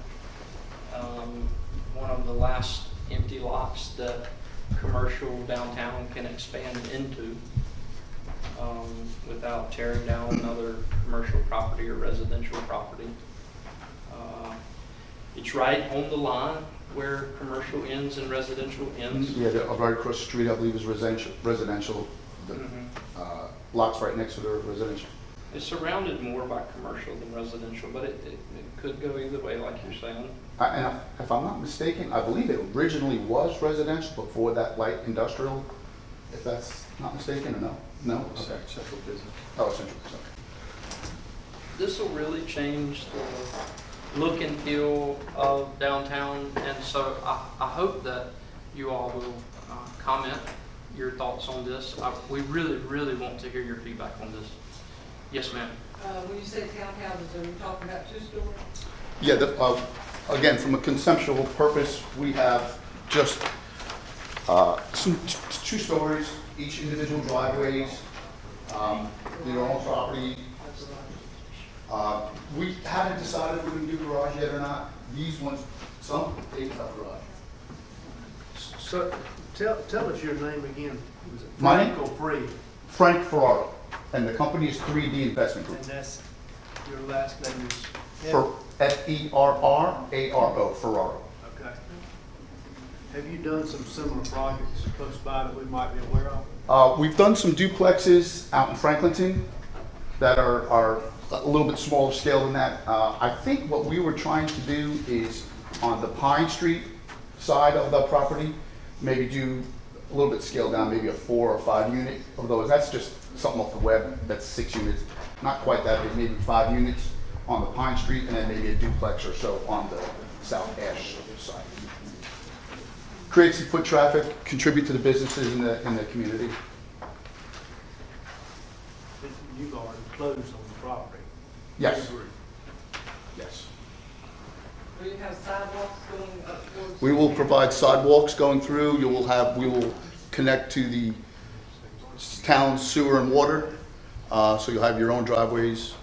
One of the last empty lots that commercial downtown can expand into without tearing down another commercial property or residential property. It's right on the line where commercial ends and residential ends. Yeah, right across the street, I believe, is residential. The lots right next to the residential. It's surrounded more by commercial than residential, but it could go either way, like you're saying. And if I'm not mistaken, I believe it originally was residential before that light industrial, if that's not mistaken, or no? No? Okay. Central business. Oh, central business, okay. This will really change the look and feel of downtown, and so I hope that you all will comment your thoughts on this. We really, really want to hear your feedback on this. Yes, ma'am. When you say townhouses, are you talking about 2-story? Yeah, again, from a conceptual purpose, we have just some 2 stories, each individual driveways, their own property. We haven't decided if we're going to do garage yet or not. These ones, some, they have garage. So, tell us your name again. Was it My Frank name? or Free? Frank Ferraro, and the company is 3D Investment Group. And that's, your last name is? For Ferraro, Ferraro. Okay. Have you done some similar projects close by that we might be aware of? We've done some duplexes out in Franklinton that are a little bit smaller scale than that. I think what we were trying to do is on the Pine Street side of the property, maybe do a little bit scaled down, maybe a 4 or 5 unit of those. That's just something off the web. That's 6 units, not quite that big, maybe 5 units on the Pine Street, and then maybe a duplex or so on the South Ash side. Create some foot traffic, contribute to the businesses in the community. You've already closed on the property. Yes. Yes. Will you have sidewalks going up towards? We will provide sidewalks going through. We will connect to the town sewer and water. So you'll have your own driveways,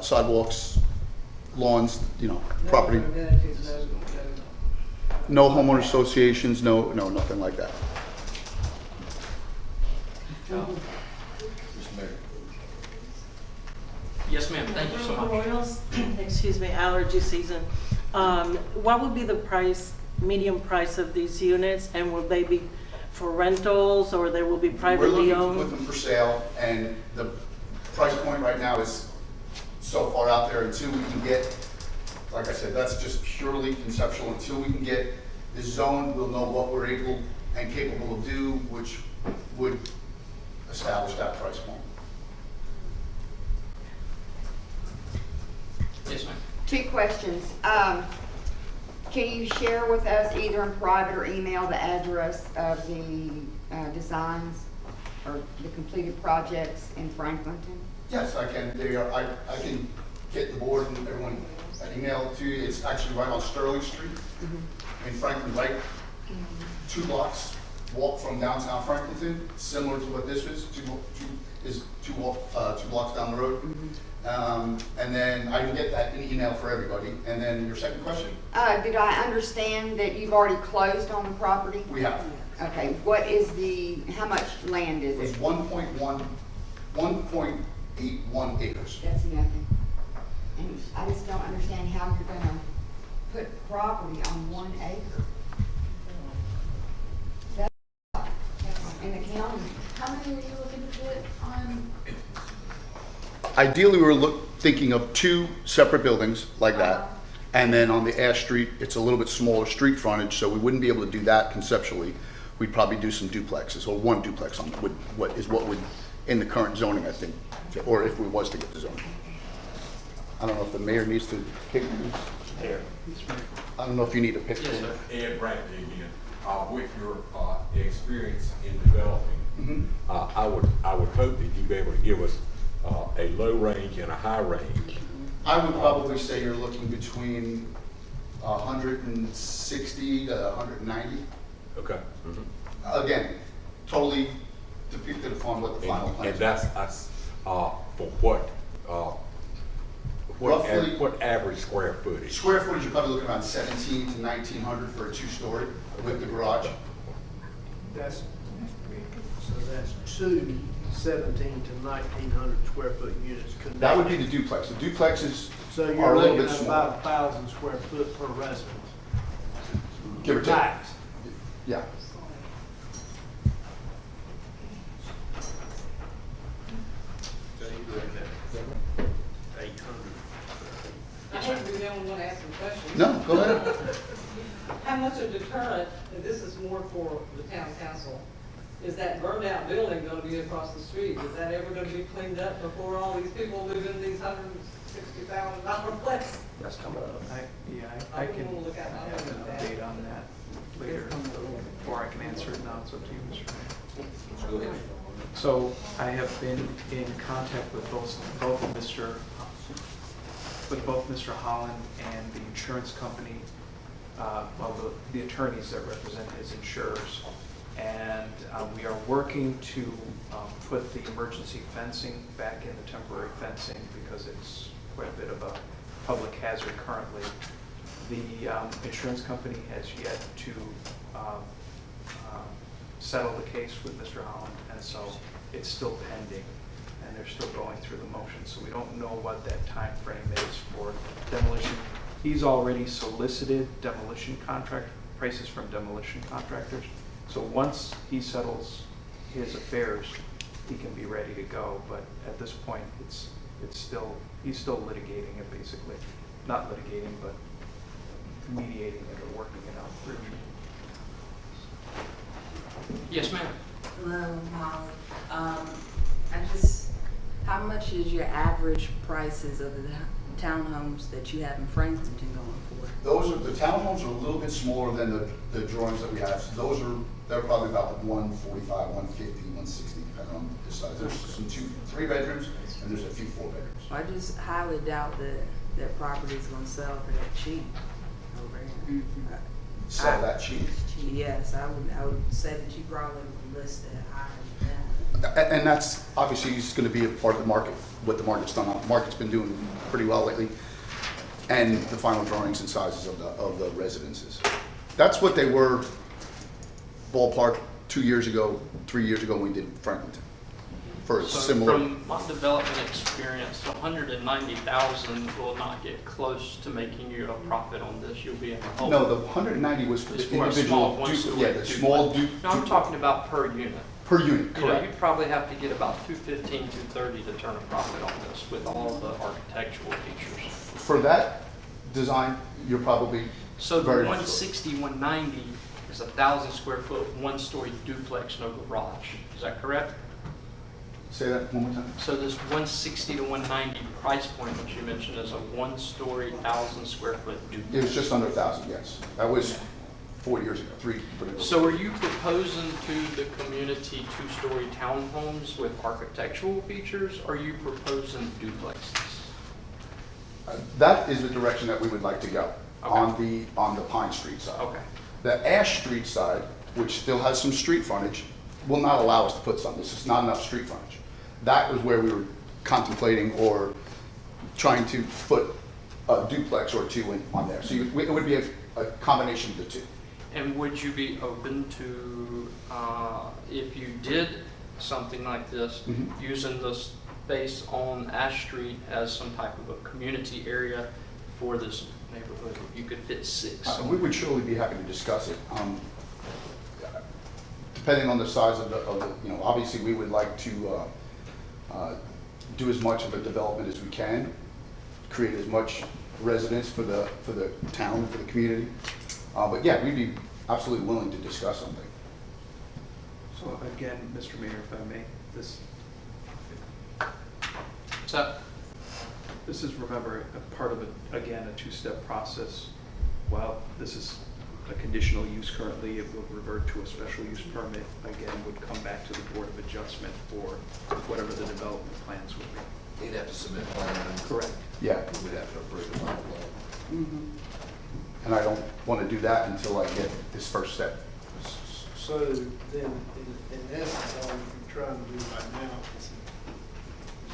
sidewalks, lawns, property. No homeowner associations, no, nothing like that. Yes, ma'am. Thank you so much. Royals, excuse me, allergy season. What would be the median price of these units, and will they be for rentals, or they will be We're privately looking to put owned? them for sale, and the price point right now is so far out there until we can get, like I said, that's just purely conceptual. Until we can get this zone, we'll know what we're able and capable of do, which would establish that price point. Yes, ma'am. 2 questions. Can you share with us either in private or email the address of the designs or the completed projects in Franklinton? Yes, I can. I can get the board and everyone an email to you. It's actually right on Sterling Street in Franklin, right 2 blocks walk from downtown Franklinton, similar to what this is. Two blocks down the road. And then I can get that in email for everybody. And then your second question? Did I understand that you've already closed on the property? We have. Okay, what is how much land is It's it? 1.81 acres. That's nothing. And I just don't understand how you're gonna put property on 1 acre. That's in the county. How many are you looking to put on? Ideally, we were thinking of 2 separate buildings like that. And then on the Ash Street, it's a little bit smaller street frontage, so we wouldn't be able to do that conceptually. We'd probably do some duplexes, or 1 duplex on what would, in the current zoning, I think, or if we was to get the zoning. I don't know if the mayor needs to pick these. I don't know if you need to pick Yes, them. sir. Ed Brantley again, with your experience in developing, I would hope that you'd be able to give us a low range and a high range. I would probably say you're looking between 160 to 190. Okay. Again, totally depicted upon what the final plan And is. that's for what? Roughly- What average square footage? Square footage, you're probably looking around 17 to 1900 for a 2-story with the garage. That's, so that's 2 17 to 1900 square foot units connected. That would be the duplex. The duplexes So are you're a little looking bit at smaller. about 1,000 square foot per resident. Give or take. Max. Yeah. I hate to be the only one asking questions. No, go ahead. How much of deterrent, and this is more for the town council, is that burned out building gonna be across the street? Is that ever gonna be cleaned up before all these people live in these $160,000 places? That's coming up. I can have an update on that later, or I can answer it now. It's up to you, Mr. Mayor. So I have been in contact with both Mr. Holland and the insurance company, the attorneys that represent his insurers. And we are working to put the emergency fencing back in the temporary fencing because it's quite a bit of a public hazard currently. The insurance company has yet to settle the case with Mr. Holland, and so it's still pending, and they're still going through the motions. So we don't know what that time frame is for demolition. He's already solicited demolition prices from demolition contractors. So once he settles his affairs, he can be ready to go. But at this point, he's still litigating it, basically. Not litigating, but mediating it or working it out through. Yes, ma'am. Hello, Molly. How much is your average prices of the townhomes that you have in Franklinton going for? The townhomes are a little bit smaller than the drawings that we have. So they're probably about 145, 150, 160, depending on the size. There's some 3 bedrooms, and there's a few 4 bedrooms. I just highly doubt that property is going to sell for that cheap over here. Sell that cheap? Yes, I would say that you probably would list it higher than that. And that's obviously is going to be a part of the market, what the market's done. The market's been doing pretty well lately, and the final drawings and sizes of the residences. That's what they were ballpark 2 years ago, 3 years ago when we did Franklinton. for a So similar. from my development experience, 190,000 will not get close to making you a profit on this. You'll be in the hole. No, the 190 was for It's the for a small individual, one-story yeah, the small No, I'm talking about per unit. per unit, You know, correct. you'd probably have to get about 215, 230 to turn a profit on this with all the architectural features. For that design, you're probably So the very 160, 190 is 1,000 square foot, one-story duplex, no garage. Is that correct? Say that one more time. So this 160 to 190 price point that you mentioned is a one-story, 1,000 square foot duplex. It was just under 1,000, yes. That was 4 years ago, whatever. So are you proposing to the community two-story townhomes with architectural features, or are you proposing duplexes? That is the direction that we would like to go Okay. on the Pine Street side. Okay. The Ash Street side, which still has some street frontage, will not allow us to put some. This is not enough street frontage. That was where we were contemplating or trying to put a duplex or two on there. So it would be a combination of the two. And would you be open to, if you did something like this, using the space on Ash Street as some type of a community area for this neighborhood? You could fit 6. We would surely be happy to discuss it. Depending on the size of the, obviously we would like to do as much of a development as we can, create as much residence for the town, for the community. But yeah, we'd be absolutely willing to discuss something. So again, Mr. Mayor, if I may, this is, remember, a part of, again, a two-step process. While this is a conditional use currently, it will revert to a special use permit, again, would come back to the Board of Adjustment for whatever the development plans would be. He'd have to submit plans. Correct. Yeah, We'd have to approve the final plan. and I don't want to do that until I get this first step. So then, in essence, all you're trying to do right now is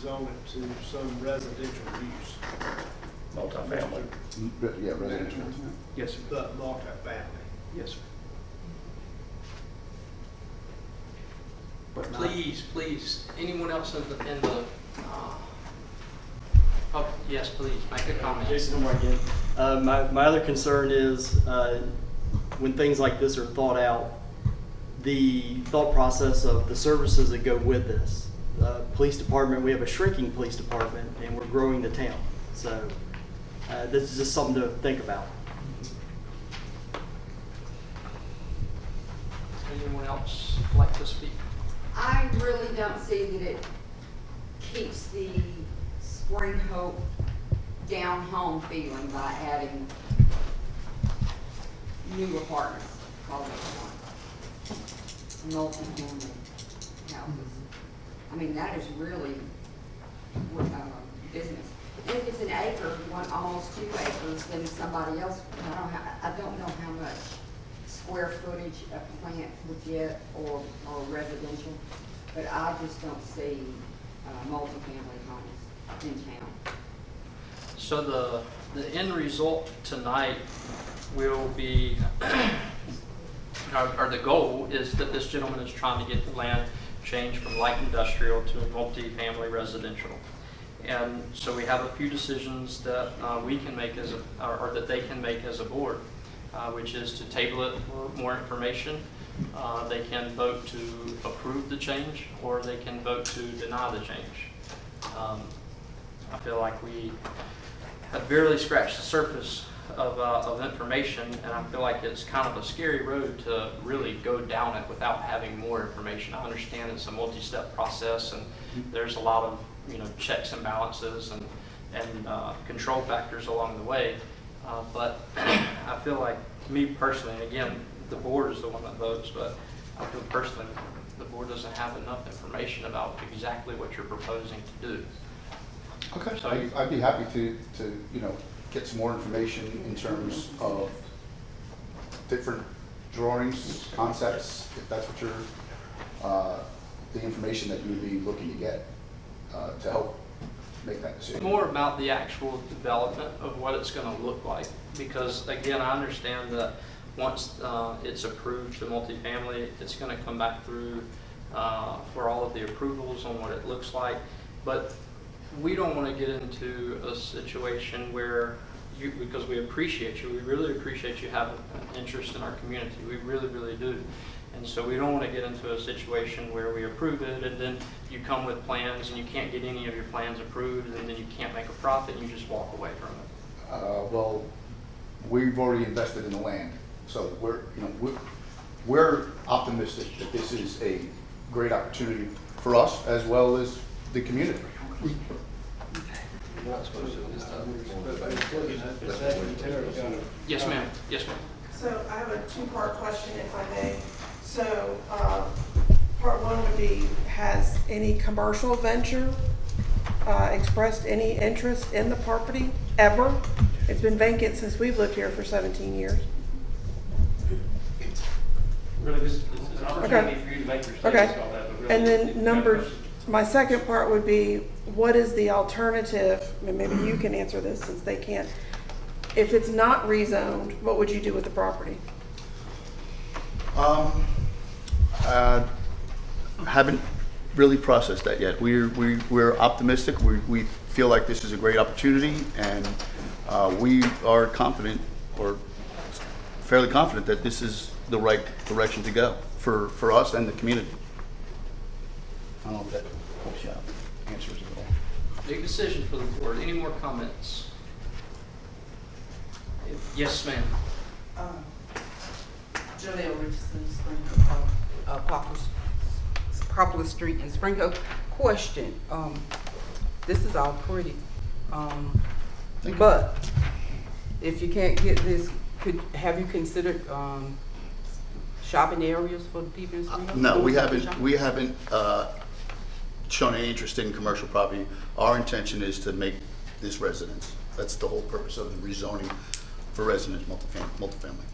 zone it to some residential use. Multifamily. Yeah, residential. Yes, sir. But multifamily. Yes, sir. But not- Please, anyone else in the oh, yes, please, make a comment. Jason Omar again. My other concern is when things like this are thought out, the thought process of the services that go with this. Police department, we have a shrinking police department and we're growing the town. So this is just something to think about. Anyone else like to speak? I really don't see that it keeps the Spring Hope down home feeling by adding new apartments, call it one, multi-family houses. I mean, that is really business. And if it's an acre, almost 2 acres, then somebody else, I don't know how much square footage a plant would get or residential, but I just don't see multifamily homes in town. So the end result tonight will be, or the goal is that this gentleman is trying to get the land changed from light industrial to multifamily residential. And so we have a few decisions that we can make as or that they can make as a board, which is to table it for more information. They can vote to approve the change, or they can vote to deny the change. I feel like we have barely scratched the surface of information, and I feel like it's kind of a scary road to really go down it without having more information. I understand it's a multi-step process, and there's a lot of checks and balances and control factors along the way. But I feel like, me personally, and again, the board is the one that votes, but I feel personally the board doesn't have enough information about exactly what you're proposing to do. Okay, So I'd be happy to get some more information in terms of different drawings, concepts, if that's what you're, the information that you would be looking to get to help make that decision. More about the actual development of what it's going to look like, because again, I understand that once it's approved to multifamily, it's going to come back through for all of the approvals on what it looks like. But we don't want to get into a situation where because we appreciate you, we really appreciate you having an interest in our community. We really, really do. And so we don't want to get into a situation where we approve it and then you come with plans and you can't get any of your plans approved and then you can't make a profit and you just walk away from it. Well, we've already invested in the land, so we're optimistic that this is a great opportunity for us as well as the community. We're not supposed to this time. Yes, ma'am. Yes, ma'am. So I have a two-part question, if I may. So part one would be, has any commercial venture expressed any interest in the property ever? It's been vacant since we've lived here for 17 years. Really, this is an opportunity for you to make your statements and all that. But really, And then my second part would be, what is the alternative? And maybe you can answer this since they can't. If it's not rezoned, what would you do with the property? Haven't really processed that yet. We're optimistic. We feel like this is a great opportunity, and we are confident, or fairly confident, that this is the right direction to go for us and the community. I don't know if that helps you out, answers it all. Big decision for the board. Any more comments? Yes, ma'am. Jaleel Richardson, Poplar Street in Spring Hill. Question, this is all pretty, but if you can't get this, have you considered shopping areas for the people in Spring Hill? No, we haven't shown any interest in commercial property. Our intention is to make this residence. That's the whole purpose of the rezoning for residence multifamily.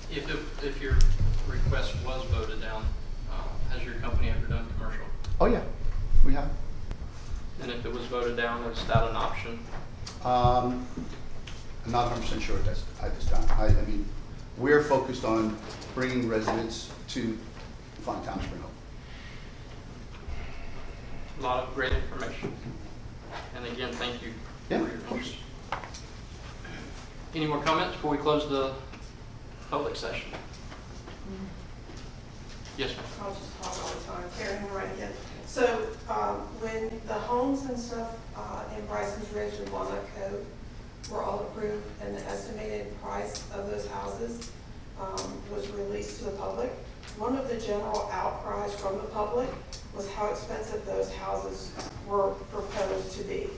If your request was voted down, has your company ever done commercial? Oh yeah, we have. And if it was voted down, is that an option? I'm not 100% sure at this time. I mean, we're focused on bringing residents to Fine Town, Spring Hill. A lot of great information. And again, thank you for your interest. Any more comments before we close the public session? Yes, ma'am. I'll just talk all the time. Karen, right again. So when the homes and stuff in Bryson's Ridge and Walnut Cove were all approved and the estimated price of those houses was released to the public, one of the general outcries from the public was how expensive those houses were proposed to be.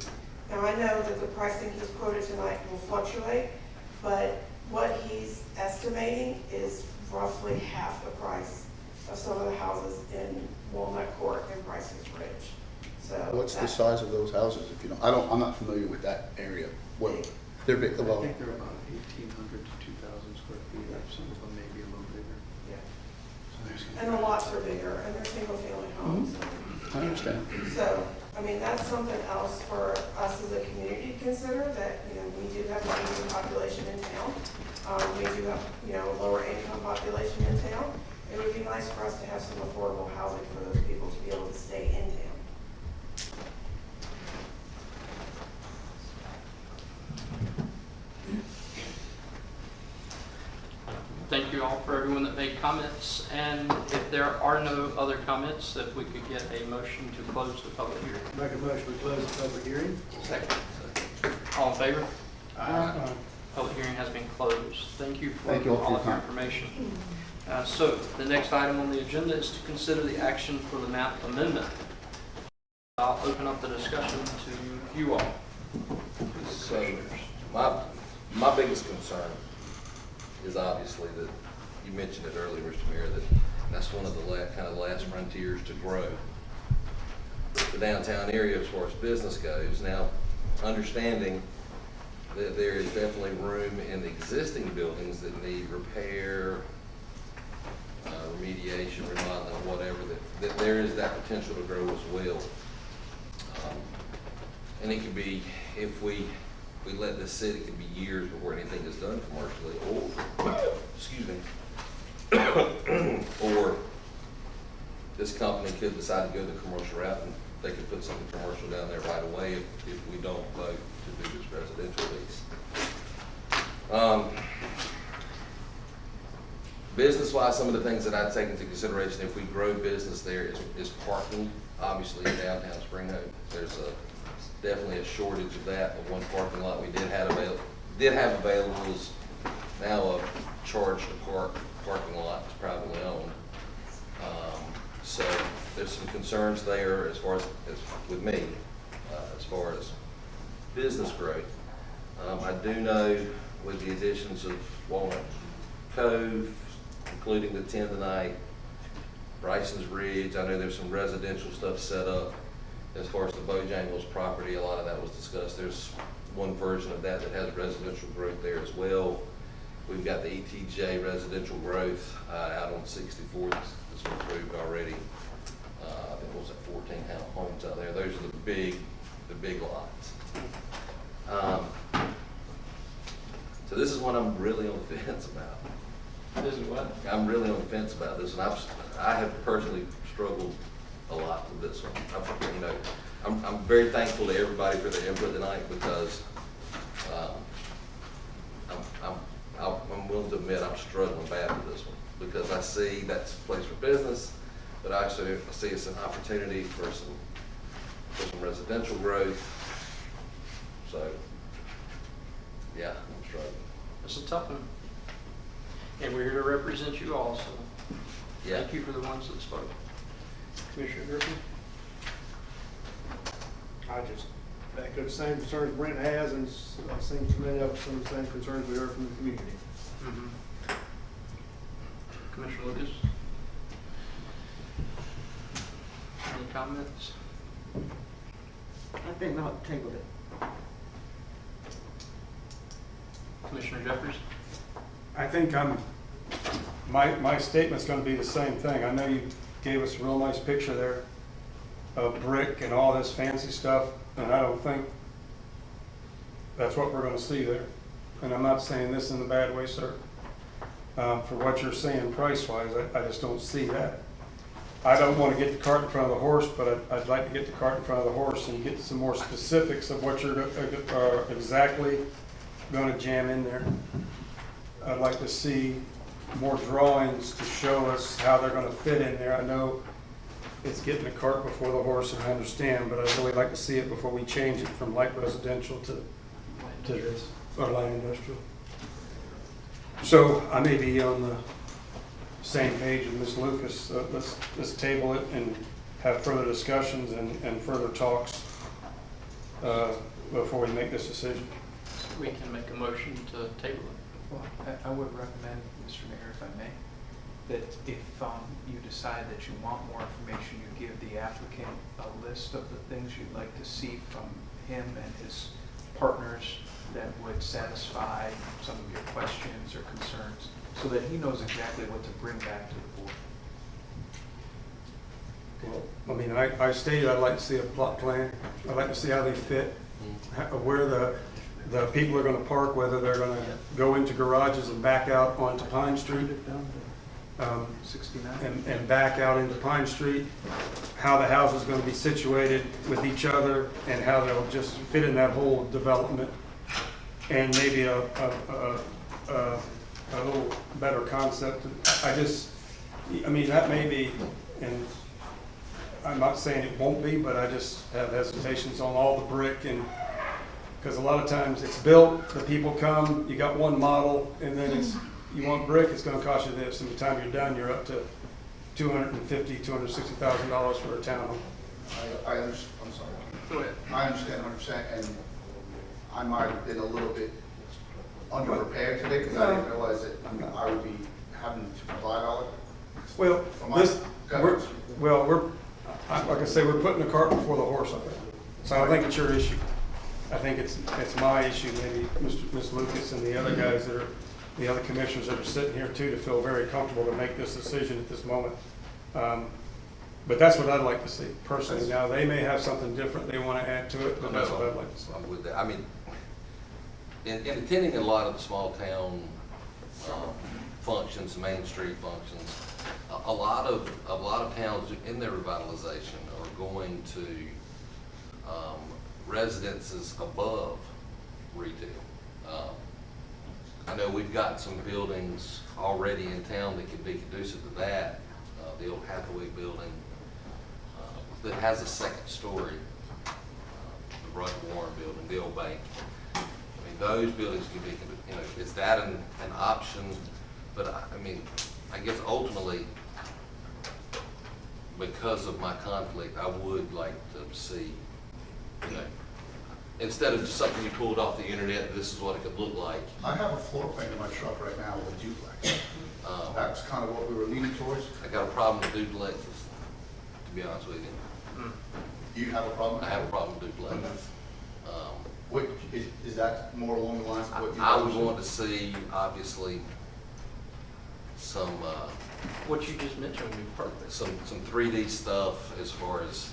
Now I know that the pricing he's quoted tonight will fluctuate, but what he's estimating is roughly half the price of some of the houses in Walnut Court and Bryson's Ridge. So What's the size of those houses? If you don't, I'm not familiar with that area. Well, they're big. Well, I think they're about 1,800 to 2,000 square feet. Some of them may be a little bigger. yeah. And the lots are bigger and they're single family homes. I understand. So, I mean, that's something else for us as a community to consider, that, we do have an aging population in town. We do have, a lower income population in town. It would be nice for us to have some affordable housing for those people to be able to stay in town. Thank you all for everyone that made comments. And if there are no other comments, if we could get a motion to close the public hearing. Make a motion to close the public hearing. Second. All in favor? Public hearing has been closed. Thank you for all of your information. So the next item on the agenda is to consider the action for the map amendment. I'll open up the discussion to you all. So my biggest concern is obviously that you mentioned it earlier, Mr. Mayor, that's one of the kind of last frontiers to grow the downtown area as far as business goes. Now, understanding that there is definitely room in the existing buildings that need repair, remediation, remodeling, whatever, that there is that potential to grow as well. And it could be, if we let this sit, it could be years before anything is done commercially, or, excuse me, Or this company could decide to go the commercial route, and they could put something commercial down there right away if we don't vote to do this residential lease. Business-wise, some of the things that I take into consideration if we grow business there is parking. Obviously, in downtown Spring Hope, there's definitely a shortage of that. But one parking lot we did have available is now a charge to park parking lot. It's privately owned. So there's some concerns there as far as with me, as far as business growth. I do know with the additions of Walnut Cove, including the 10 tonight, Bryson's Ridge, I know there's some residential stuff set up. As far as the Bojangles property, a lot of that was discussed. There's one version of that has residential growth there as well. We've got the ETJ residential growth out on 64 that's been approved already. I think it was at 14 homes out there. Those are the big lots. So this is one I'm really on the fence about. This is what? I'm really on the fence about this, and I have personally struggled a lot with this one. I'm very thankful to everybody for their input tonight because I'm willing to admit I'm struggling bad with this one because I see that's a place for business, but I also see it's an opportunity for some residential growth. So yeah, I'm struggling. It's a tough one. And we're here to represent you all, so Yeah. thank you for the ones that spoke. Commissioner Griffin? I just echo the same concerns Brent has, and it seems to me some of the same concerns we heard from the community. Commissioner Lucas? Any comments? I think we ought to table it. Commissioner Jeffries? I think my statement's gonna be the same thing. I know you gave us a real nice picture there of brick and all this fancy stuff, and I don't think that's what we're gonna see there. And I'm not saying this in a bad way, sir. For what you're saying price-wise, I just don't see that. I don't want to get the cart in front of the horse, but I'd like to get the cart in front of the horse and get some more specifics of what you're exactly going to jam in there. I'd like to see more drawings to show us how they're going to fit in there. I know it's getting the cart before the horse, and I understand, but I'd really like to see it before we change it from light residential to this, or light industrial. So I may be on the same page as Ms. Lucas. Let's table it and have further discussions and further talks before we make this decision. We can make a motion to table it. Well, I would recommend, Mr. Mayor, if I may, that if you decide that you want more information, you give the applicant a list of the things you'd like to see from him and his partners that would satisfy some of your questions or concerns, so that he knows exactly what to bring back to the board. Well, I mean, I stated I'd like to see a plot plan. I'd like to see how they fit, where the people are going to park, whether they're going to go into garages and back out onto Pine Street, 69. and back out into Pine Street, how the house is going to be situated with each other, and how they'll just fit in that whole development, and maybe a little better concept. I mean, that may be, and I'm not saying it won't be, but I just have hesitations on all the brick, and because a lot of times it's built, the people come, you got one model, and then you want brick, it's going to cost you this, and by the time you're done, you're up to $250,000, $260,000 for a townhome. I understand, I'm sorry. Go ahead. I understand 100%, and I might have been a little bit underprepared today because I didn't realize that I would be having to provide all of it. Well, like I say, we're putting the cart before the horse, I think. So I think it's your issue. I think it's my issue, maybe Ms. Lucas and the other guys that are, the other commissioners that are sitting here too, to feel very comfortable to make this decision at this moment. But that's what I'd like to see personally. Now, they may have something different they want to add to it, but that's what I'd like to see. I'm with that. I mean, in attending a lot of the small town functions, Main Street functions. A lot of towns in their revitalization are going to residences above retail. I know we've got some buildings already in town that could be conducive to that. The old Hathaway building that has a second story, the Rudd Warren building, the old bank. I mean, those buildings could be, you know, is that an option? But I mean, I guess ultimately, because of my conflict, I would like to see, you know, instead of just something you pulled off the internet, this is what it could look like. I have a floor plan in my truck right now with a duplex. That's kind of what we were leaning towards. I got a problem with duplexes, to be honest with you. You have a problem? I have a problem with duplexes. What, is that more along the lines of what you? I would want to see, obviously, some, What you just mentioned would be perfect. some 3D stuff as far as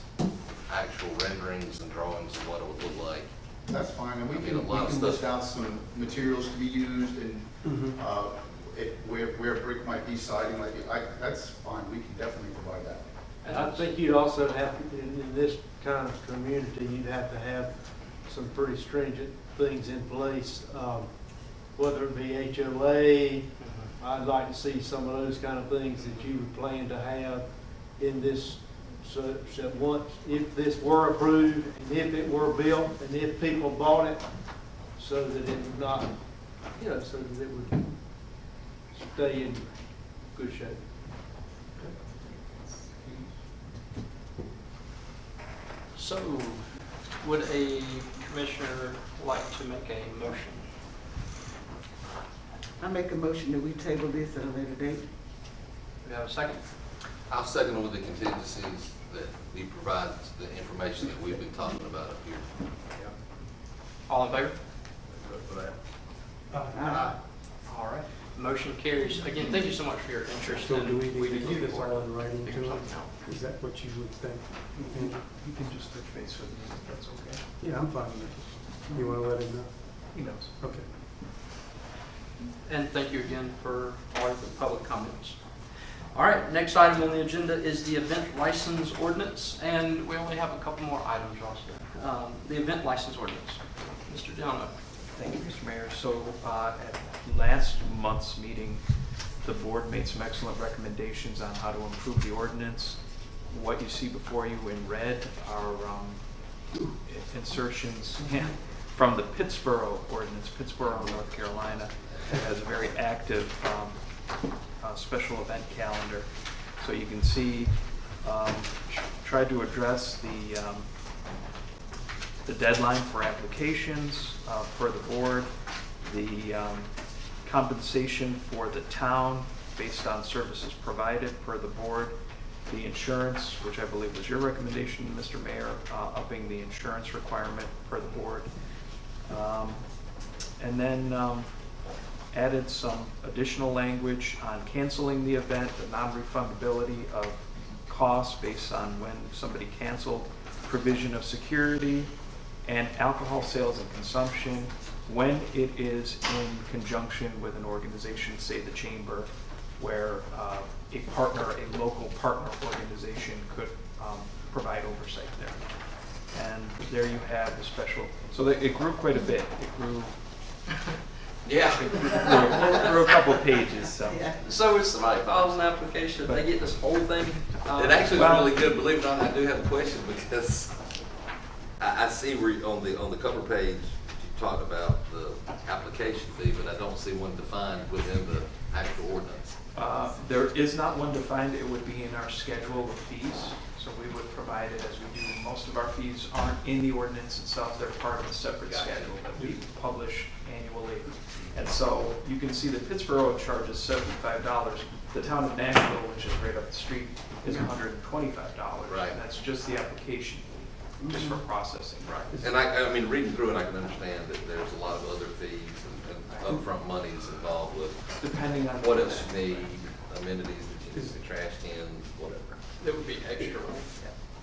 actual renderings and drawings of what it would look like. That's fine, and we I mean, can, a lot of we can stuff. list out some materials to be used and, where brick might be siding, like, that's fine, we can definitely provide that. And I think you'd also have, in this kind of community, you'd have to have some pretty stringent things in place, whether it be HOA. I'd like to see some of those kind of things that you would plan to have in this, so that once, if this were approved, and if it were built, and if people bought it, so that it would not, you know, so that it would stay in good shape. So, would a commissioner like to make a motion? I make a motion that we table this at a later date. Do we have a second? I'll second with the contingencies that he provides, the information that we've been talking about up here. All in favor? Aye. All right. Motion carries. Again, thank you so much for your interest. So in do we need to do get this before all in writing figure to something out. Is that what you would think? You can just touch base with me if that's okay. Yeah, I'm fine with it. You want to let him know? He knows. Okay. And thank you again for all of the public comments. All right, next item on the agenda is the event license ordinance, and we only have a couple more items also. The event license ordinance. Mr. Dono. Thank you, Mr. Mayor. So at last month's meeting, the board made some excellent recommendations on how to improve the ordinance. What you see before you in red are insertions from the Pittsboro ordinance. Pittsboro, North Carolina, has a very active special event calendar. So you can see, tried to address the deadline for applications for the board, the compensation for the town based on services provided per the board, the insurance, which I believe was your recommendation, Mr. Mayor, upping the insurance requirement per the board. And then added some additional language on canceling the event, the non-refundability of costs based on when somebody canceled, provision of security, and alcohol sales and consumption when it is in conjunction with an organization, say the chamber, where a local partner organization could provide oversight there. And there you have the special, so it grew quite a bit. It grew, Yeah. grew a couple of pages, so. So if somebody files an application, they get this whole thing? It actually was really good. Believe it or not, I do have a question because I see where on the cover page you talk about the application fee, but I don't see one defined within the actual ordinance. There is not one defined. It would be in our schedule of fees. So we would provide it as we do. Most of our fees aren't in the ordinance itself. They're part of a separate schedule that we publish annually. And so you can see that Pittsboro charges $75. The town of Nashville, which is right up the street, is $125. Right. And that's just the application fee, just for processing. Right. And I mean, reading through it, I can understand that there's a lot of other fees and upfront monies involved with depending on what else you need, amenities that you need, the trash cans, whatever. It would be extra,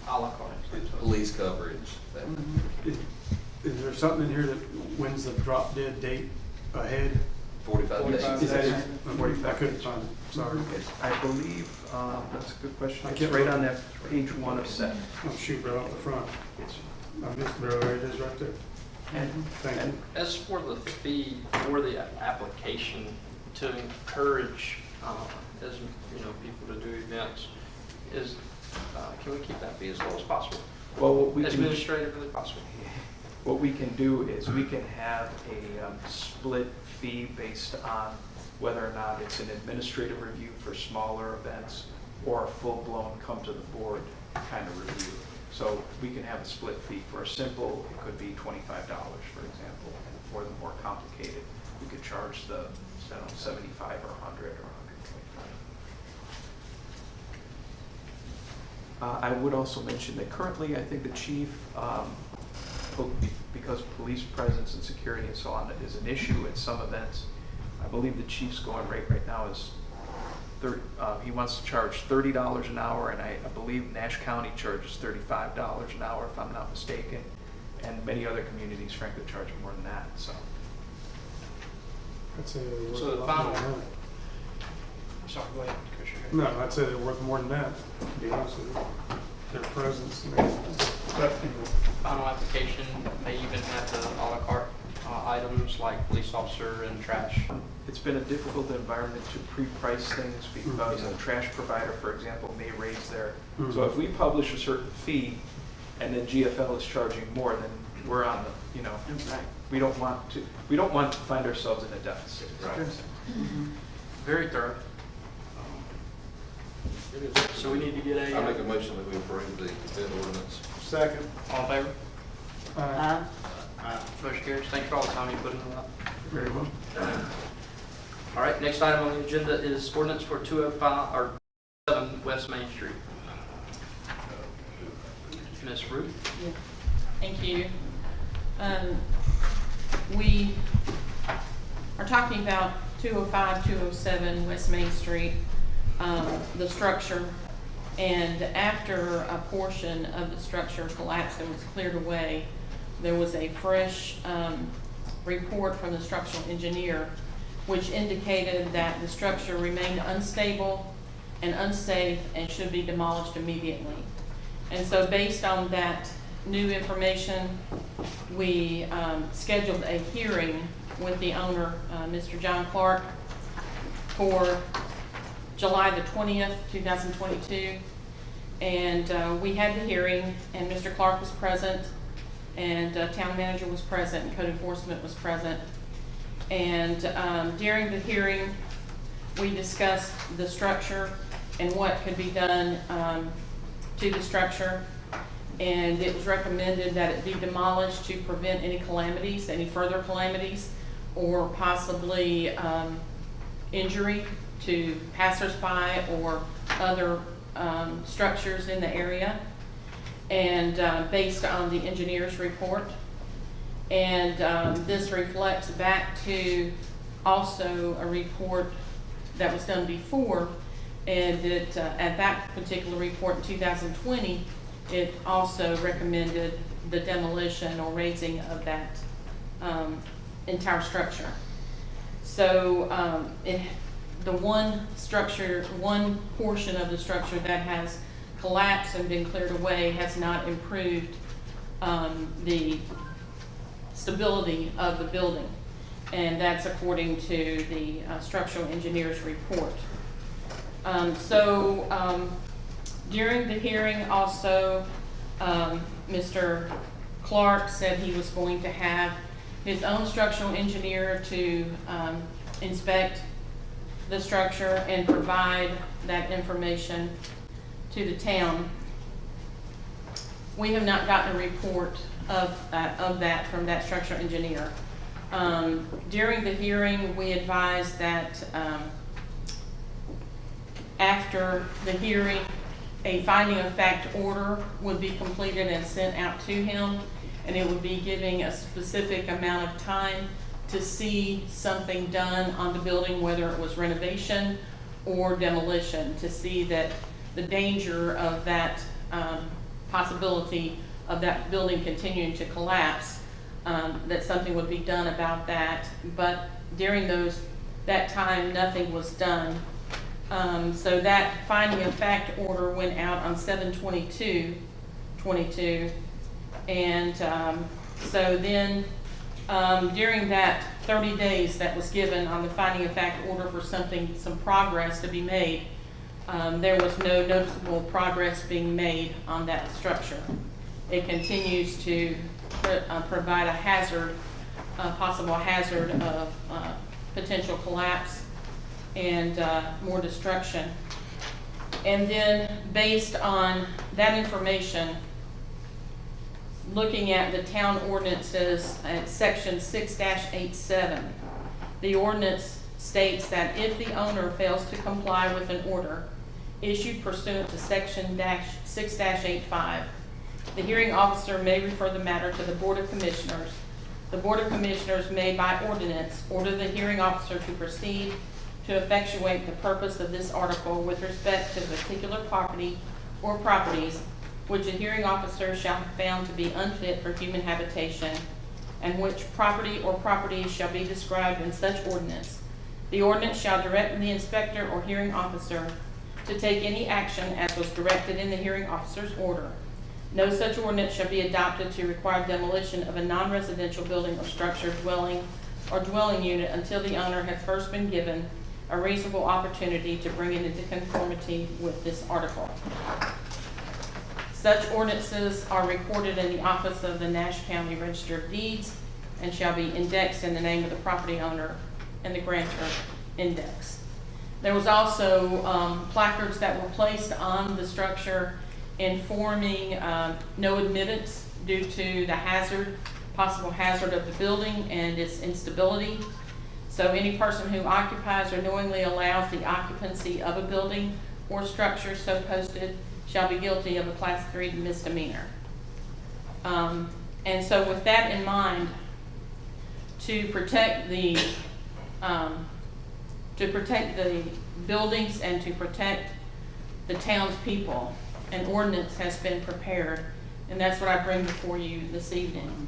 a la carte. Police coverage. That Is there something in here that when's the drop dead date ahead? 45 days. Is that it? 45 I couldn't find it, sorry. I believe, that's a good question. I It's can't right remember. on that page 1 of 7. Oh, shoot, right off the front. It's- I missed it, there it is right there. And, Thank you. and as for the fee for the application to encourage, as you know, people to do events, is, can we keep that fee as low as possible? Well, what we can, Administratively possible. what we can do is we can have a split fee based on whether or not it's an administrative review for smaller events or a full-blown come to the board kind of review. So we can have a split fee. For a simple, it could be $25, for example. And for the more complicated, we could charge the, I don't know, 75 or 100 or 125. I would also mention that currently, I think the chief, because police presence and security and so on is an issue at some events, I believe the chief's going rate right now is he wants to charge $30 an hour, and I believe Nash County charges $35 an hour, if I'm not mistaken, and many other communities, frankly, charge more than that. So, I'd say they're worth So a the lot final- more than that. Sorry, go ahead, Commissioner. No, I'd say they're worth more than that, to be honest with you. Their presence, and everything. But anyway. Final application may even have the a la carte items like police officer and trash. it's been a difficult environment to pre-price things because a trash provider, for example, may raise their. So if we publish a certain fee, and then GFL is charging more, then we're on the, you know, we don't want to find ourselves in a deficit. Right. Very thorough. So we need to get I make a motion that we approve the bid ordinance. Second. all in favor? Uh, Motion carries. Thanks for all the time you put into that. Very well. All right, next item on the agenda is ordinance for 205, or 7 West Main Street. Ms. Ruth? Thank you. We are talking about 205, 207 West Main Street, the structure. And after a portion of the structure collapsed and was cleared away, there was a fresh report from the structural engineer which indicated that the structure remained unstable and unsafe and should be demolished immediately. And so based on that new information, we scheduled a hearing with the owner, Mr. John Clark, for July the 20th, 2022. And we had the hearing, and Mr. Clark was present, and town manager was present, and code enforcement was present. And during the hearing, we discussed the structure and what could be done to the structure. And it was recommended that it be demolished to prevent any calamities, any further calamities, or possibly injury to passersby or other structures in the area, and based on the engineer's report. And this reflects back to also a report that was done before, and that at that particular report in 2020, it also recommended the demolition or raising of that entire structure. So the one portion of the structure that has collapsed and been cleared away has not improved the stability of the building. And that's according to the structural engineer's report. During the hearing also, Mr. Clark said he was going to have his own structural engineer to inspect the structure and provide that information to the town. We have not gotten a report of that from that structural engineer. During the hearing, we advised that after the hearing, a finding of fact order would be completed and sent out to him, and it would be giving a specific amount of time to see something done on the building, whether it was renovation or demolition, to see that the danger of that possibility of that building continuing to collapse, that something would be done about that. But during those that time, nothing was done. So that finding of fact order went out on 7/22/22. And so then during that 30 days that was given on the finding of fact order for some progress to be made, there was no noticeable progress being made on that structure. It continues to provide a hazard, a possible hazard of potential collapse and more destruction. And then based on that information, looking at the town ordinances at section 6-87, the ordinance states that if the owner fails to comply with an order issued pursuant to section 6-85, the hearing officer may refer the matter to the Board of Commissioners. The Board of Commissioners may by ordinance order the hearing officer to proceed to effectuate the purpose of this article with respect to the particular property or properties which a hearing officer shall have found to be unfit for human habitation, and which property or properties shall be described in such ordinance. The ordinance shall direct the inspector or hearing officer to take any action as was directed in the hearing officer's order. No such ordinance shall be adopted to require demolition of a non-residential building or structure, dwelling or dwelling unit until the owner has first been given a reasonable opportunity to bring it into conformity with this article. Such ordinances are recorded in the office of the Nash County Register of Deeds and shall be indexed in the name of the property owner and the grantor index. There was also placards that were placed on the structure informing no admittance due to the hazard, possible hazard of the building and its instability. So any person who occupies or knowingly allows the occupancy of a building or structure so posted shall be guilty of a class 3 misdemeanor. And so with that in mind, to protect the buildings and to protect the town's people, an ordinance has been prepared, and that's what I bring before you this evening.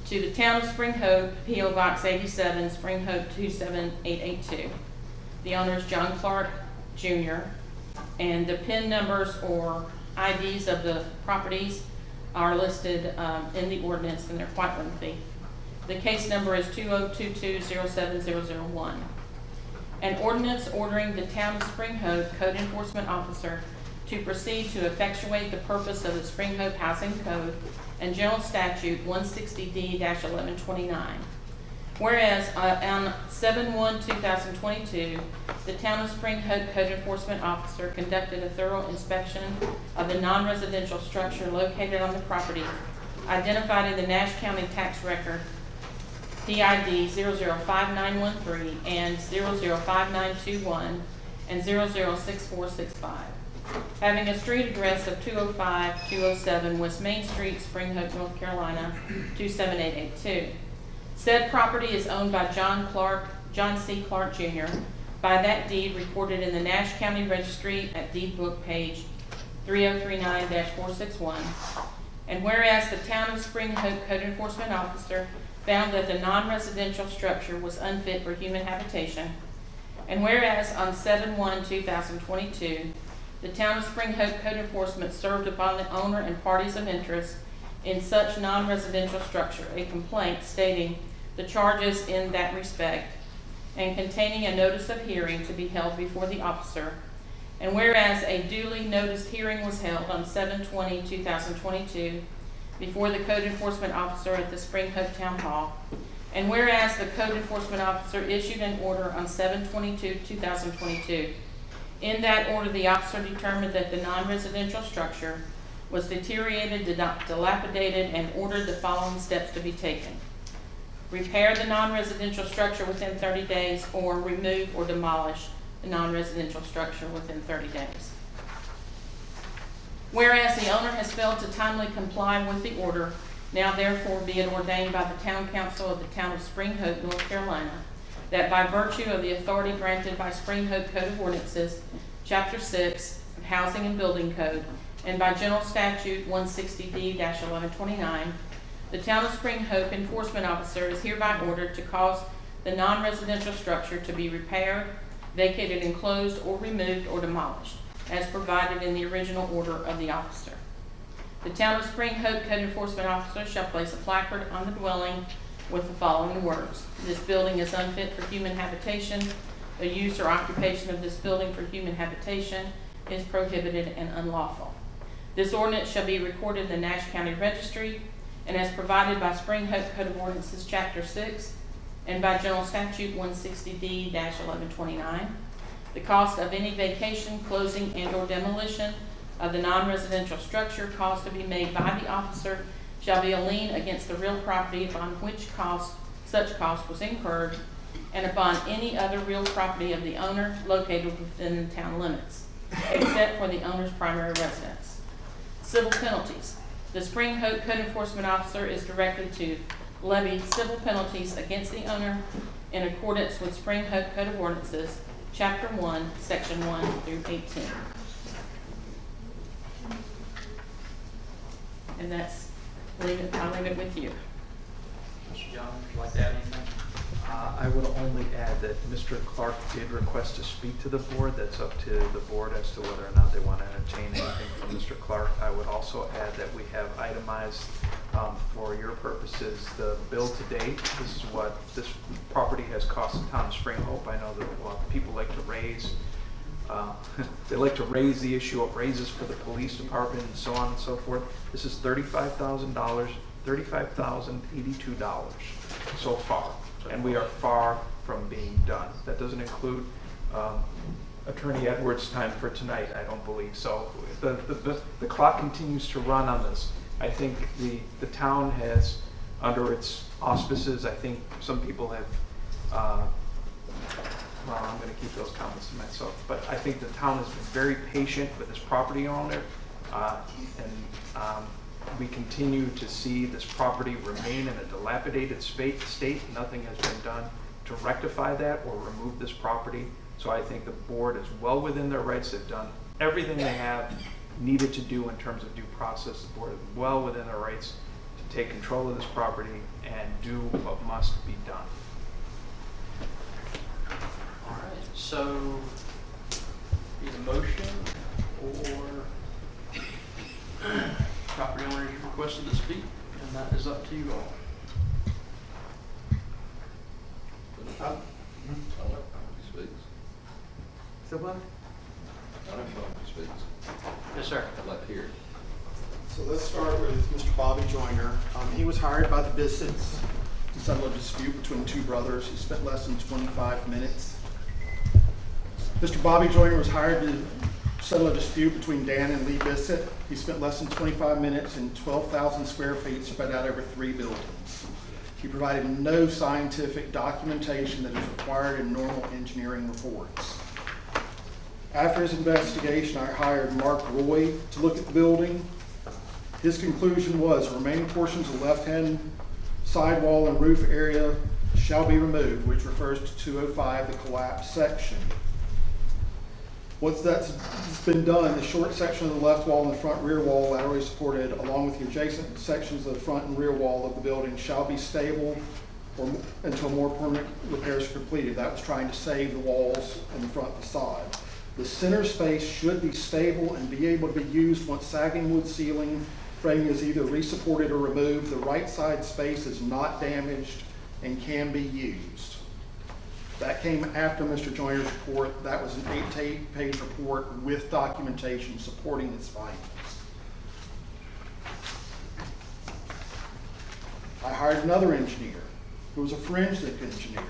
To the town of Spring Hope, P.O. Box 87, Spring Hope 27882. The owner is John Clark Jr., and the PIN numbers or IDs of the properties are listed in the ordinance, and they're quite lengthy. The case number is 2022-07001. An ordinance ordering the town of Spring Hope Code Enforcement Officer to proceed to effectuate the purpose of the Spring Hope Housing Code and General Statute 160D-1129. Whereas on 7/1/2022, the town of Spring Hope Code Enforcement Officer conducted a thorough inspection of the non-residential structure located on the property, identified in the Nash County Tax Record PID 005913 and 005921 and 006465. Having a street address of 205-207 West Main Street, Spring Hope, North Carolina 27882. Said property is owned by John C. Clark Jr. by that deed recorded in the Nash County Registry at deed book page 3039-461. And whereas the town of Spring Hope Code Enforcement Officer found that the non-residential structure was unfit for human habitation, and whereas on 7/1/2022, the town of Spring Hope Code Enforcement served upon the owner and parties of interest in such non-residential structure a complaint stating the charges in that respect and containing a notice of hearing to be held before the officer, and whereas a duly noticed hearing was held on 7/20/2022 before the Code Enforcement Officer at the Spring Hope Town Hall, and whereas the Code Enforcement Officer issued an order on 7/22/2022. In that order, the officer determined that the non-residential structure was deteriorated, dilapidated, and ordered the following steps to be taken. Repair the non-residential structure within 30 days, or remove or demolish the non-residential structure within 30 days. Whereas the owner has failed to timely comply with the order, now therefore be it ordained by the Town Council of the Town of Spring Hope, North Carolina, that by virtue of the authority granted by Spring Hope Code of Ordinances, Chapter 6 of Housing and Building Code, and by General Statute 160D-1129, the Town of Spring Hope Enforcement Officer is hereby ordered to cause the the non-residential structure to be repaired, vacated, enclosed, or removed or demolished, as provided in the original order of the officer. The Town of Spring Hope Code Enforcement Officer shall place a placard on the dwelling with the following words: "This building is unfit for human habitation. The use or occupation of this building for human habitation is prohibited and unlawful." This ordinance shall be recorded in the Nash County Registry and as provided by Spring Hope Code of Ordinances, Chapter 6, and by General Statute 160D-1129. The cost of any vacation, closing, and/or demolition of the non-residential structure caused to be made by the officer shall be a lien against the real property upon which such cost was incurred, and upon any other real property of the owner located within the town limits, except for the owner's primary residence. Civil penalties. The Spring Hope Code Enforcement Officer is directed to levy civil penalties against the owner in accordance with Spring Hope Code of Ordinances, Chapter 1, Section 1 through 18. And I'll leave it with you. Mr. Young, would you like to add anything? I would only add that Mr. Clark did request to speak to the board. That's up to the board as to whether or not they want to entertain anything from Mr. Clark. I would also add that we have itemized, for your purposes, the bill to date. This is what this property has cost the town of Spring Hope. I know that a lot of people like to raise they like to raise the issue of raises for the police department and so on and so forth. This is $35,000, $35,082 so far. And we are far from being done. That doesn't include Attorney Edwards' time for tonight, I don't believe. So the clock continues to run on this. I think the town has, under its auspices, I think some people have, well, I'm going to keep those comments to myself, but I think the town has been very patient with this property owner, and we continue to see this property remain in a dilapidated state. Nothing has been done to rectify that or remove this property. So I think the board is well within their rights. They've done everything they have needed to do in terms of due process. The board is well within their rights to take control of this property and do what must be done. All right, so either motion or property owner you requested to speak, and that is up to you all. I don't know if he speaks. So what? I don't know if he speaks. Yes, sir. I'd like to hear it. So let's start with Mr. Bobby Joyner. He was hired by the Bissets to settle a dispute between two brothers. He spent less than 25 minutes. Mr. Bobby Joyner was hired to settle a dispute between Dan and Lee Bissett. He spent less than 25 minutes in 12,000 square feet spread out over 3 buildings. He provided no scientific documentation that is required in normal engineering reports. After his investigation, I hired Mark Roy to look at the building. His conclusion was the remaining portions of the left-hand sidewall and roof area shall be removed, which refers to 205, the collapsed section. Once that's been done, the short section of the left wall and the front rear wall laterally supported, along with the adjacent sections of the front and rear wall of the building, shall be stable until more permanent repairs are completed. That was trying to save the walls and the front facade. The center space should be stable and be able to be used once sagging wood ceiling framing is either resupported or removed. The right side space is not damaged and can be used. That came after Mr. Joyner's report. That was an 8-page report with documentation supporting his findings. I hired another engineer who was a forensic engineer.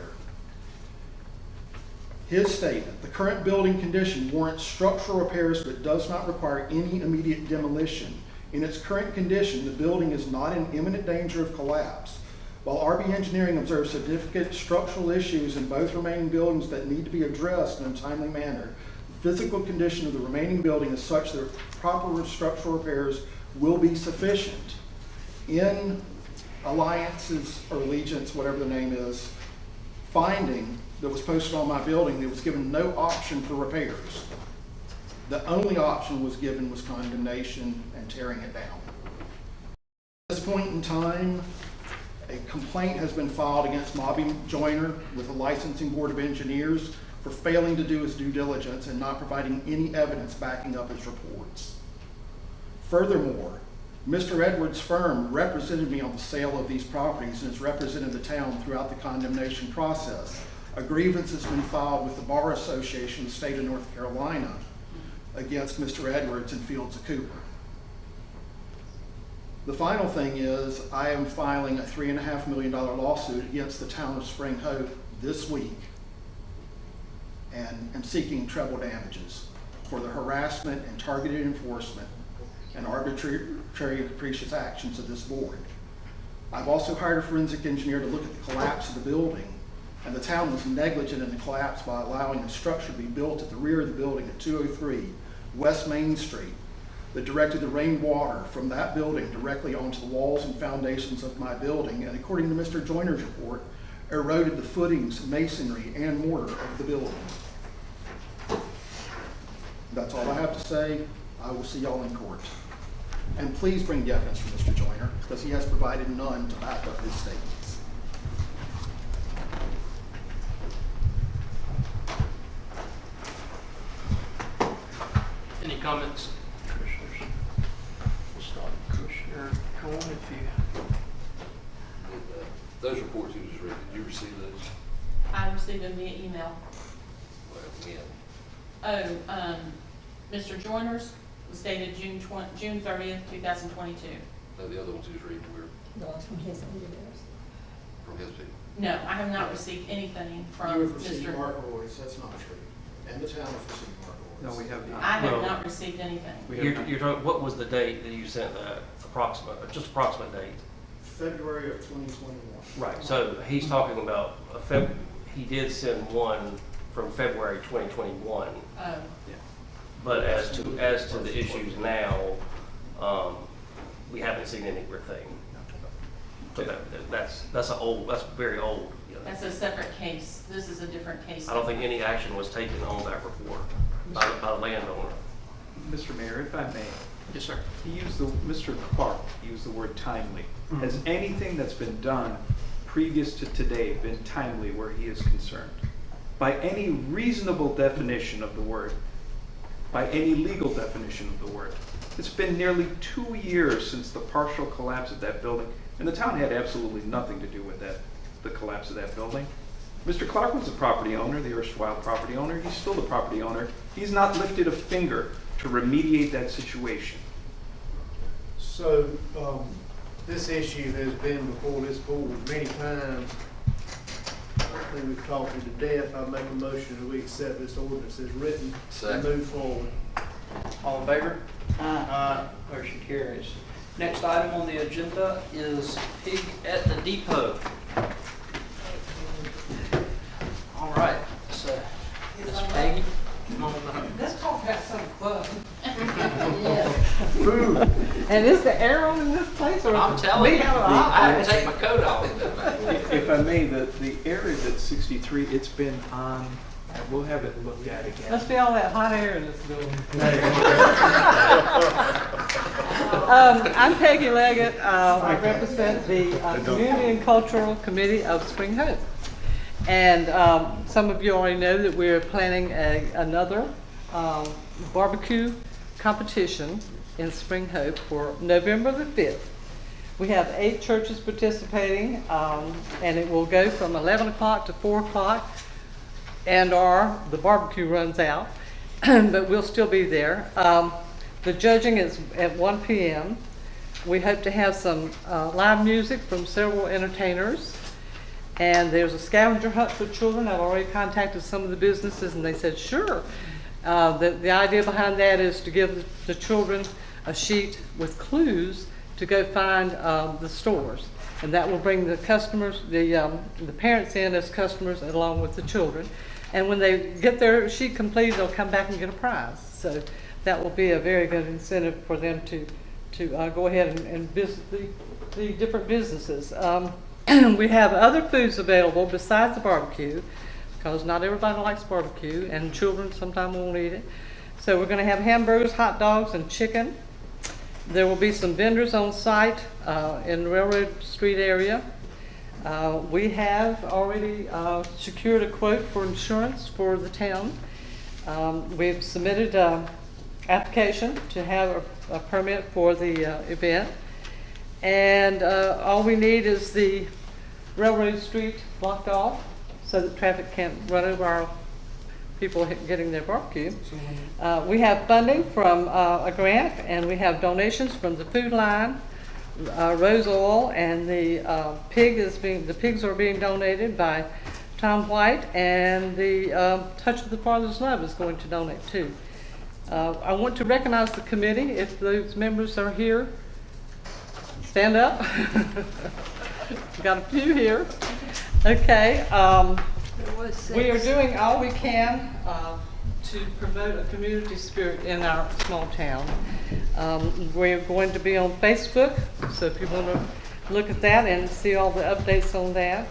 His statement: the current building condition warrants structural repairs but does not require any immediate demolition. In its current condition, the building is not in imminent danger of collapse. While RB Engineering observes significant structural issues in both remaining buildings that need to be addressed in a timely manner, the physical condition of the remaining building is such that proper structural repairs will be sufficient. In Alliance's, or Allegiance, whatever the name is, finding that was posted on my building, there was given no option for repairs. The only option was given was condemnation and tearing it down. At this point in time, A complaint has been filed against Bobby Joyner with the Licensing Board of Engineers for failing to do his due diligence and not providing any evidence backing up his reports. Furthermore, Mr. Edwards' firm represented me on the sale of these properties and has represented the town throughout the condemnation process. A grievance has been filed with the Bar Association of the State of North Carolina against Mr. Edwards and Fields of Cooper. The final thing is I am filing a $3.5 million lawsuit against the town of Spring Hope this week and am seeking treble damages for the harassment and targeted enforcement and arbitrary and capricious actions of this board. I've also hired a forensic engineer to look at the collapse of the building, and the town was negligent in the collapse by allowing a structure to be built at the rear of the building at 203 West Main Street that directed the rainwater from that building directly onto the walls and foundations of my building, and according to Mr. Joyner's report, eroded the footings, masonry, and mortar of the building. That's all I have to say. I will see y'all in court. And please bring the evidence from Mr. Joyner, because he has provided none to back up his statements. Any comments, commissioners? We'll start with Commissioner Cohen if you. Those reports you just read, did you receive those? I received them via email. Well, again. Mr. Joyner's was dated June 30th, 2022. No, the other ones you just read were from his people. No, I have not received anything from You have received Mr. Mark Roy's, that's not true. And the town has received Mark Roy's. No, we have not. I have Well, not received anything. You're talking, what was the date that you sent that approximate, or just approximate date? February of 2021. Right, so he's talking about he did send one from February 2021. But as to the issues now, we haven't seen anything. So that's very old. You know. That's a separate case. This is a different case. I don't think any action was taken on that report by the landowner. Mr. Mayor, if I may. Yes, sir. Mr. Clark used the word timely. Has anything that's been done previous to today been timely where he is concerned? By any reasonable definition of the word, by any legal definition of the word. It's been nearly 2 years since the partial collapse of that building, and the town had absolutely nothing to do with the collapse of that building. Mr. Clark was the property owner, the erstwhile property owner. He's still the property owner. He's not lifted a finger to remediate that situation. So, this issue has been before this board many times. I think we've talked it to death. I make a motion that we accept this ordinance as written and move forward. All in favor? Aye. Motion carries. Next item on the agenda is Pig at the Depot. All right, so Miss Peggy, come on up. Let's talk about some fun. Food. And is the air on in this place, or? I'm telling you, I have to take my coat off. If I may, the air is at 63. It's been on. We'll have it looked at again. Must be all that hot air in this building. I'm Peggy Leggett. I represent the Community and Cultural Committee of Spring Hope. And some of you already know that we're planning another barbecue competition in Spring Hope for November the 5th. We have 8 churches participating, and it will go from 11 o'clock to 4 o'clock. And the barbecue runs out, but we'll still be there. The judging is at 1 p.m. We hope to have some live music from several entertainers. And there's a scavenger hunt for children. I've already contacted some of the businesses and they said, sure. The idea behind that is to give the children a sheet with clues to go find the stores. And that will bring the customers, the parents in as customers along with the children. And when they get their sheet completed, they'll come back and get a prize. So that will be a very good incentive for them to go ahead and visit the different businesses. We have other foods available besides the barbecue, because not everybody likes barbecue, and children sometimes won't eat it. So we're going to have hamburgers, hot dogs, and chicken. There will be some vendors on site in the Railroad Street area. We have already secured a quote for insurance for the town. We've submitted an application to have a permit for the event. And all we need is the railroad street blocked off so that traffic can't run over our people getting their barbecue. We have funding from a grant, and we have donations from the food line, Rose Oil, and the pigs are being donated by Tom White, and the Touch of the Father's Love is going to donate too. I want to recognize the committee. If those members are here, stand up. Got a few here. Okay. We are doing all we can to promote a community spirit in our small town. We're going to be on Facebook, so if you want to look at that and see all the updates on that.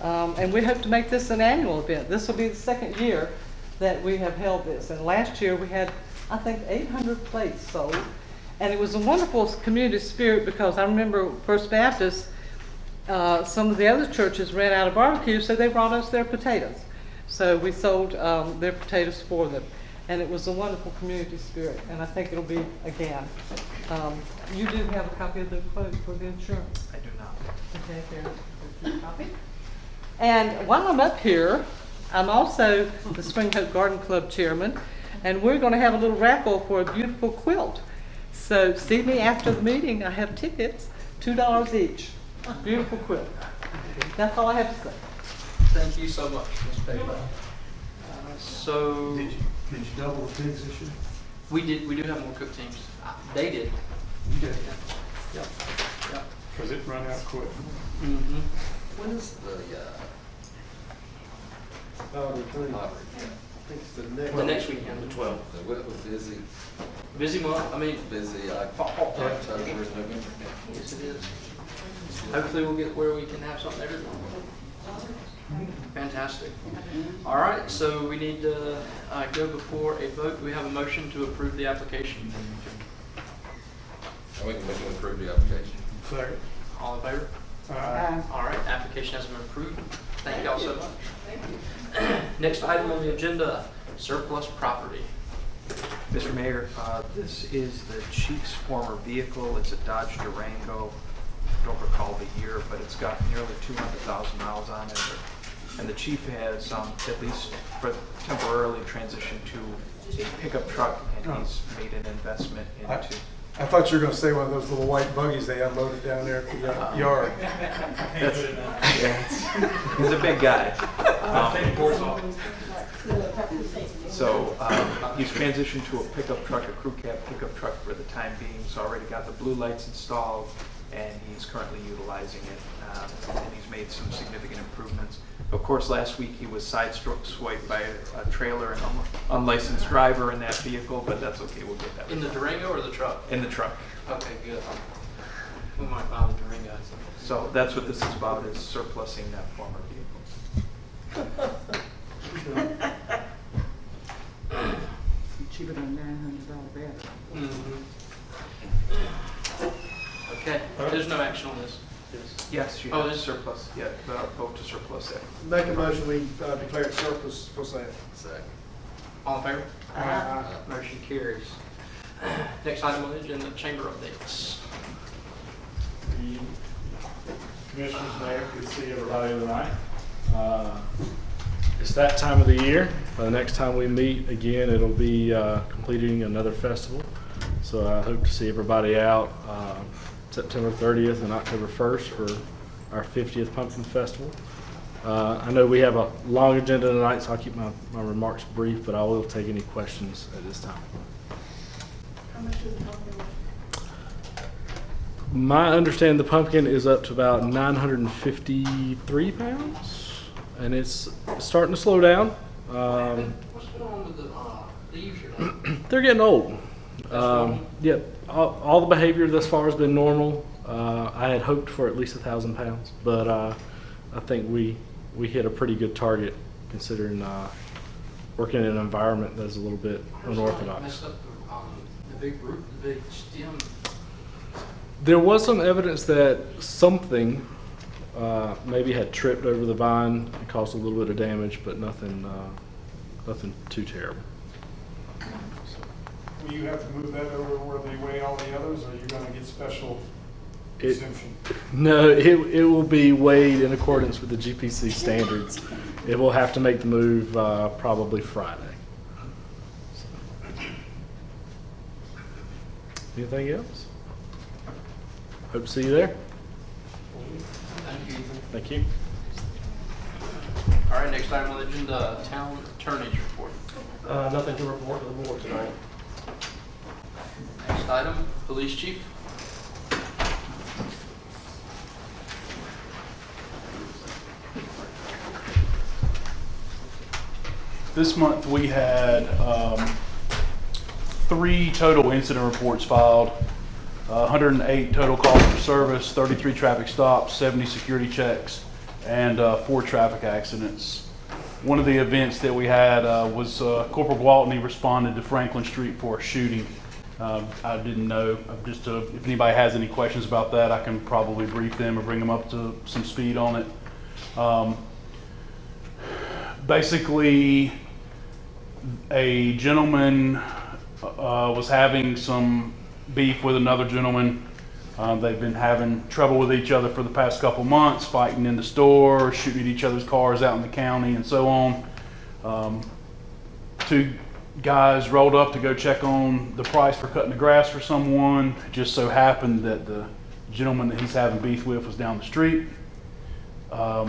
And we hope to make this an annual event. This will be the second year that we have held this. And last year we had, I think, 800 plates sold. And it was a wonderful community spirit because I remember First Baptist, some of the other churches ran out of barbecue, so they brought us their potatoes. So we sold their potatoes for them. And it was a wonderful community spirit, and I think it'll be again. You do have a copy of the quote for the insurance? I do not. Okay, there's a copy. And while I'm up here, I'm also the Spring Hope Garden Club chairman, and we're going to have a little raffle for a beautiful quilt. So see me after the meeting. I have tickets, $2 each. Beautiful quilt. That's all I have to say. Thank you so much, Ms. Pegler. So Did you double the pigs this year? we do have more cook teams. They did. You did. Yep. Yep. Because it ran out quick. Mm-hmm. When is the, Pottery Clean. pottery? I think it's the The next weekend, the 12th. The weather was busy, Busy month. I mean, busy, October, November. yes, it is. Hopefully we'll get where we can have something every month. Fantastic. All right, so we need to go before a vote. We have a motion to approve the application. I make a motion to approve the application. Second. All in favor? All right, application has been approved. Thank y'all so much. Next item on the agenda, surplus property. Mr. Mayor, this is the chief's former vehicle. It's a Dodge Durango. Don't recall the year, but it's got nearly 200,000 miles on it. And the chief has, at least temporarily, transitioned to a pickup truck, and he's made an investment into. I thought you were going to say one of those little white buggies they unloaded down there at the yard. He's a big guy. So he's transitioned to a pickup truck, a crew cab pickup truck for the time being. He's already got the blue lights installed, and he's currently utilizing it. And he's made some significant improvements. Of course, last week he was sideswiped by a trailer and an unlicensed driver in that vehicle, but that's okay. We'll get that. In the Durango or the truck? In the truck. Okay, good. We might buy the Durango. So that's what this is about, is surplusing that former vehicle. Cheaper than $900 battery. Mm-hmm. Okay, there's no action on this. Yes, you Oh, have there's surplus. Yeah, vote to surplus it. Make a motion, we declare it surplus for sale. Second. All in favor? Aye. Motion carries. Next item on the agenda, chamber updates. Commissioners, Mayor, good to see everybody tonight. It's that time of the year. The next time we meet again, it'll be completing another festival. So I hope to see everybody out September 30th and October 1st for our 50th Pumpkin Festival. I know we have a long agenda tonight, so I'll keep my remarks brief, but I will take any questions at this time. How much is the pumpkin? My understanding, the pumpkin is up to about 953 pounds, and it's starting to slow down. What's going on with the leaves here? They're getting old. Yep, all the behavior thus far has been normal. I had hoped for at least 1,000 pounds, but I think we hit a pretty good target considering working in an environment that's a little bit unorthodox. Messed up the big root, the big stem. There was some evidence that something maybe had tripped over the vine and caused a little bit of damage, but nothing too terrible. Will you have to move that over where they weigh all the others, or are you gonna get special exemption? No, it will be weighed in accordance with the GPC standards. It will have to make the move probably Friday. So. Anything else? Hope to see you there. Thank you. Thank you. All right, next item on the agenda, town attorney's report. Nothing to report to the board tonight. Next item, police chief. This month we had 3 total incident reports filed, 108 total calls for service, 33 traffic stops, 70 security checks, and 4 traffic accidents. One of the events that we had was Corporal Gwaltney responded to Franklin Street for a shooting. I didn't know, if anybody has any questions about that, I can probably brief them or bring them up to some speed on it. Basically, a gentleman was having some beef with another gentleman. They've been having trouble with each other for the past couple months, fighting in the store, shooting at each other's cars out in the county, and so on. 2 guys rolled up to go check on the price for cutting the grass for someone. It just so happened that the gentleman that he's having beef with was down the street. A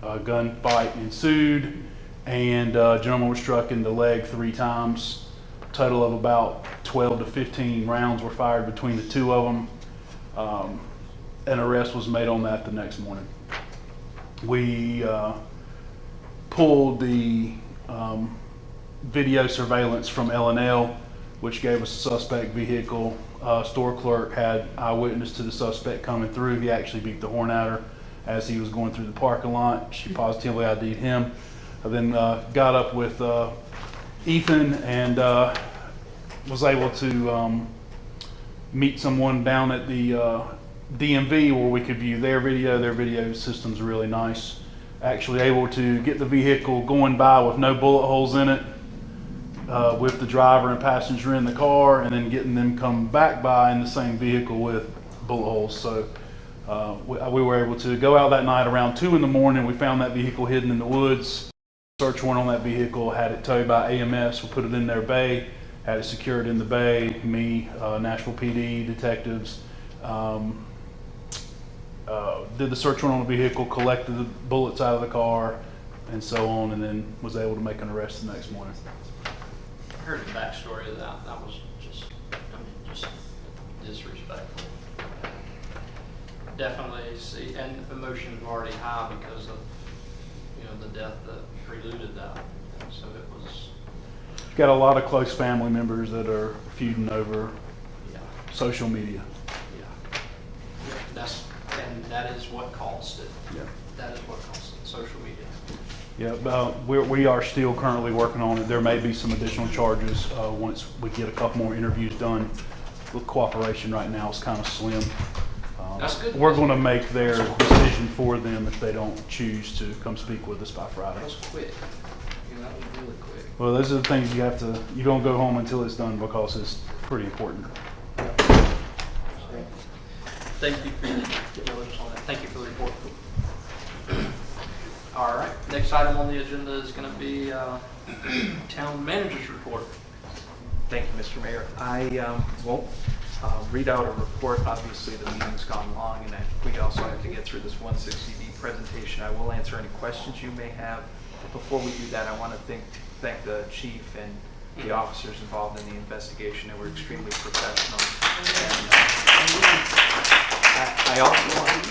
gunfight ensued, and a gentleman was struck in the leg 3 times. A total of about 12 to 15 rounds were fired between the 2 of them. An arrest was made on that the next morning. We pulled the video surveillance from L&L, which gave us a suspect vehicle. Store clerk had eyewitness to the suspect coming through. He actually beat the horn at her as he was going through the parking lot. She positively ID'd him. I then got up with Ethan and was able to meet someone down at the DMV where we could view their video. Their video system's really nice. Actually able to get the vehicle going by with no bullet holes in it, with the driver and passenger in the car, and then getting them come back by in the same vehicle with bullet holes. So we were able to go out that night around 2 in the morning. We found that vehicle hidden in the woods. Search warrant on that vehicle, had it towed by AMS. We put it in their bay, had it secured in the bay. Me, Nashville PD, detectives, did the search warrant on the vehicle, collected the bullets out of the car, and so on, and then was able to make an arrest the next morning. I heard the backstory of that. That was just disrespectful. Definitely see, and emotions were already high because of, the death that preluded that. So it was. Got a lot of close family members that are feuding over social media. Yeah. That is what caused it. Yeah. That is what caused it. Social media. Yeah, we are still currently working on it. There may be some additional charges once we get a couple more interviews done. The cooperation right now is kind of slim. That's good. We're going to make their decision for them if they don't choose to come speak with us by Friday. That was quick. That was really quick. Well, those are the things you don't go home until it's done, because it's pretty important. Thank you for your diligence on that. Thank you for the report. All right. Next item on the agenda is going to be town manager's report. Thank you, Mr. Mayor. I won't read out a report. Obviously, the meeting's gone long, and we also have to get through this 160D presentation. I will answer any questions you may have. But before we do that, I want to thank the chief and the officers involved in the investigation. They were extremely professional. And I also want to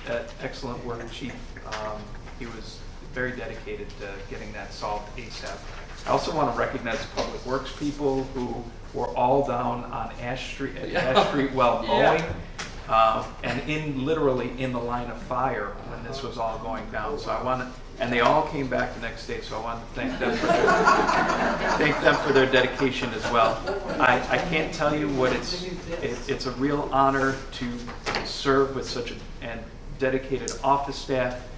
thank excellent work, Chief. He was very dedicated to getting that solved ASAP. I also want to recognize the public works people who were all down on Ash Street while mowing, and literally in the line of fire when this was all going down. So and they all came back the next day. So I want to thank them for their dedication as well. I can't tell you what it's a real honor to serve with such a dedicated office staff,